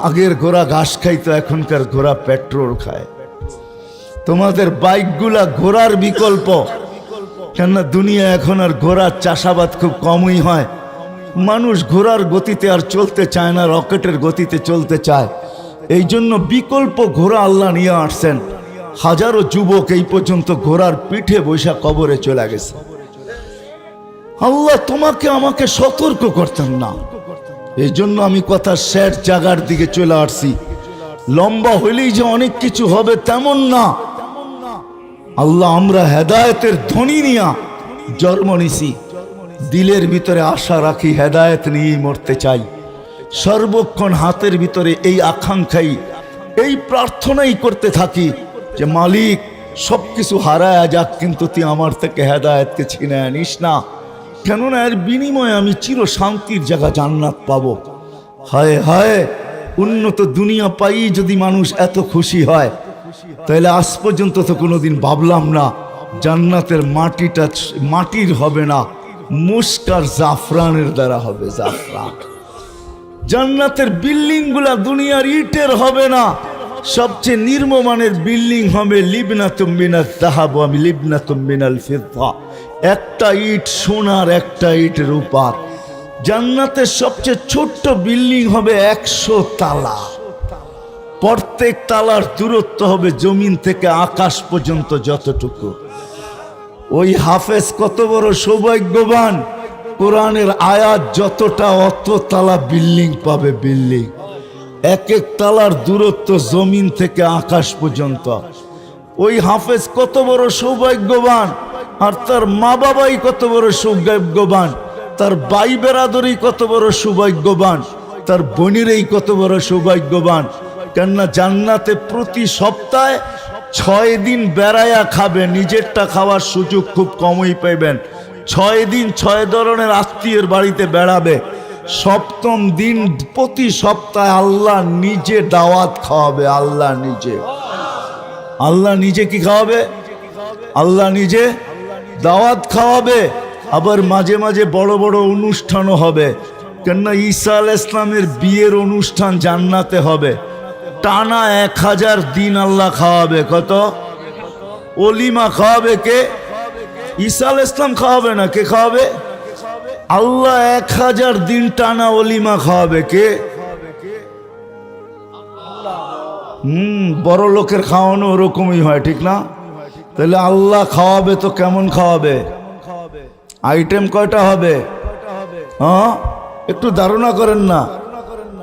আগের ঘোড়া ঘাস খাইতো, এখনকার ঘোড়া পেট্রোল খায়। তোমাদের বাইকগুলা ঘোড়ার বিকল্প, কেননা দুনিয়া এখন আর ঘোড়ার চাষাবাদ খুব কমই হয়। মানুষ ঘোড়ার গতিতে আর চলতে চায় না, রকেটের গতিতে চলতে চায়। এই জন্য বিকল্প ঘোড়া আল্লাহ নিয়ে আসছেন। হাজারো যুবক এই পর্যন্ত ঘোড়ার পিঠে বৈশা কবরে চলে গেছে। আল্লাহ তোমাকে আমাকে সতর্ক করতেন না, এই জন্য আমি কথা শেষ জায়গার দিকে চলে আসছি। লম্বা হইলেই যে অনেক কিছু হবে তেমন না। আল্লাহ আমরা হেদায়েতের ধ্বনি নিয়া জন্ম নিছি, দিলের ভিতরে আশা রাখি হেদায়েত নিয়েই মরতে চাই। সর্বক্ষণ হাতের ভিতরে এই আকাঙ্ক্ষাই, এই প্রার্থনাই করতে থাকি যে মালিক সবকিছু হারায়া যাক, কিন্তু তুই আমার থেকে হেদায়েতকে ছিনে আনিস না, কেননা এর বিনিময়ে আমি চির শান্তির জায়গা জান্নাত পাবো। হায় হায়, উন্নত দুনিয়া পাই যদি মানুষ এত খুশি হয়, তাহলে আজ পর্যন্ত তো কোনোদিন ভাবলাম না জান্নাতের মাটিটা মাটির হবে না, মুস্কার জাফরানের দ্বারা হবে। জাফরান। জান্নাতের বিল্ডিং গুলা দুনিয়ার ইটের হবে না, সবচেয়ে নিম্নমানের বিল্ডিং হবে লিবনাতুম মিনাত যাহাব ওয়া লিবনাতুম মিনাল ফিদ্দা। একটা ইট সোনার, একটা ইট রূপার। জান্নাতের সবচেয়ে ছোট্ট বিল্ডিং হবে 100 তালা। প্রত্যেক তালার দূরত্ব হবে জমিন থেকে আকাশ পর্যন্ত যতটুকু। ওই হাফেজ কত বড় সৌভাগ্যবান, কোরআনের আয়াত যতটা অত তালা বিল্ডিং পাবে। বিল্ডিং এক এক তালার দূরত্ব জমিন থেকে আকাশ পর্যন্ত। ওই হাফেজ কত বড় সৌভাগ্যবান, আর তার মা বাবাই কত বড় সৌভাগ্যবান, তার ভাই বেরাদরি কত বড় সৌভাগ্যবান, তার বোনেরই কত বড় সৌভাগ্যবান। কেননা জান্নাতে প্রতি সপ্তাহে 6 দিন বেড়ায়া খাবে, নিজেরটা খাওয়ার সুযোগ খুব কমই পাইবেন। 6 দিন 6 ধরনের আত্মীয়ের বাড়িতে বেড়াবে। সপ্তম দিন প্রতি সপ্তাহে আল্লাহ নিজে দাওয়াত খাওয়াবে। আল্লাহ নিজে, আল্লাহ নিজে কি খাওয়াবে? আল্লাহ নিজে দাওয়াত খাওয়াবে। আবার মাঝে মাঝে বড় বড় অনুষ্ঠানও হবে, কেননা ঈসা আলাইহিস সালামের বিয়ের অনুষ্ঠান জান্নাতে হবে। টানা 1000 দিন আল্লাহ খাওয়াবে। কত? অলিমা খাওয়াবে কে? ঈসা আলাইহিস সালাম খাওয়াবে না, কে খাওয়াবে? আল্লাহ 1000 দিন টানা অলিমা খাওয়াবে। কে? বড় লোকের খাওয়ানো ওরকমই হয়, ঠিক না? তাহলে আল্লাহ খাওয়াবে তো কেমন খাওয়াবে? আইটেম কয়টা হবে? হ্যাঁ, একটু ধারণা করেন না,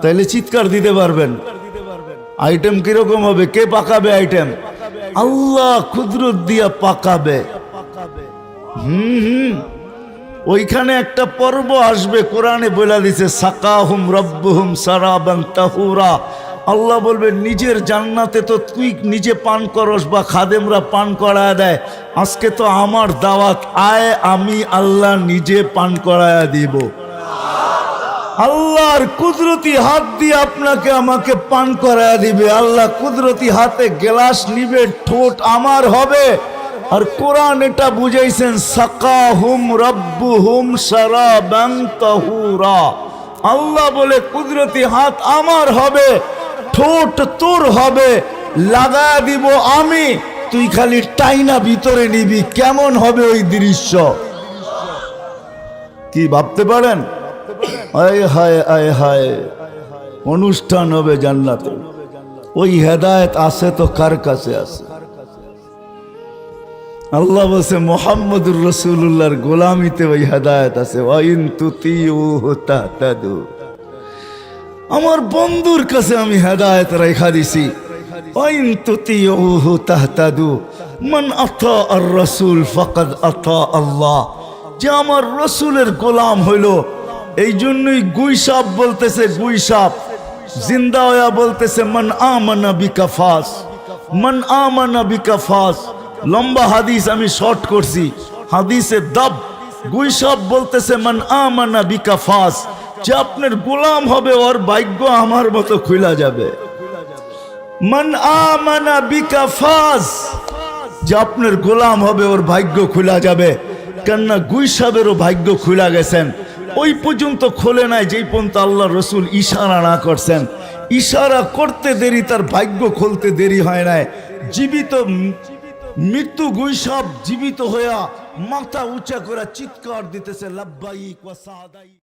তাইলে চিৎকার দিতে পারবেন। আইটেম কিরকম হবে? কে পাকাবে আইটেম? আল্লাহ কুদরত দিয়া পাকাবে। ওইখানে একটা পর্ব আসবে, কোরআনে বলে দিছে সাকাহুম রব্বুহুম সারাবান তাহুরা। আল্লাহ বলবে নিজের জান্নাতে তো তুই নিজে পান করস বা খাদেমরা পান করায় দেয়, আজকে তো আমার দাওয়াত, আয় আমি আল্লাহ নিজে পান করায়া দিব। আল্লাহর কুদরতি হাত দিয়ে আপনাকে আমাকে পান করায়া দিবে। আল্লাহ কুদরতি হাতে গ্লাস নিবে, ঠোঁট আমার হবে। আর কোরআন এটা বুঝাইছেন সাকাহুম রব্বুহুম শারাবান তাহুরা। আল্লাহ বলে কুদরতি হাত আমার হবে, ঠোঁট তোর হবে, লাগা দিব আমি, তুই খালি টাইনা ভিতরে নিবি। কেমন হবে ওই দৃশ্য? কি ভাবতে পারেন? আয় হায় আয় হায়, অনুষ্ঠান হবে জান্নাতে। ওই হেদায়েত আছে তো কার কাছে আছে? আল্লাহ বলছে মুহাম্মদুর রাসূলুল্লাহর গোলামিতে ওই হেদায়েত আছে। ওয়াইন তুতিউহু তাহতাদু। আমার বন্ধুর কাছে আমি হেদায়েত রেখা দিছি। ওয়াইন তুতিউহু তাহতাদু মান আতা আর রাসূল ফাকাদ আতা আল্লাহ। যে আমার রাসূলের গোলাম হইল, এই জন্যই গুইসাপ বলতেছে, গুইসাপ জিন্দা হইয়া বলতেছে মান আমানা বিকা ফাস, মান আমানা বিকা ফাস। লম্বা হাদিস আমি শর্ট করছি, হাদিসে দাব। গুইসাপ বলতেছে মান আমানা বিকা ফাস, যে আপনার গোলাম হবে ওর ভাগ্য আমার মতো খুলা যাবে। মান আমানা বিকা ফাস, যে আপনার গোলাম হবে ওর ভাগ্য খুলা যাবে। কেননা গুইসাবেরও ভাগ্য খুলা গেছেন, ওই পর্যন্ত খোলে নাই যেই পর্যন্ত আল্লাহ রসুল ইশারা না করছেন। ইশারা করতে দেরি, তার ভাগ্য খুলতে দেরি হয় নাই। জীবিত মৃত্যু গুইসাব জীবিত হইয়া মাথা উঁচা করে চিৎকার দিতেছে লাব্বাইক ওয়া সাদাইক।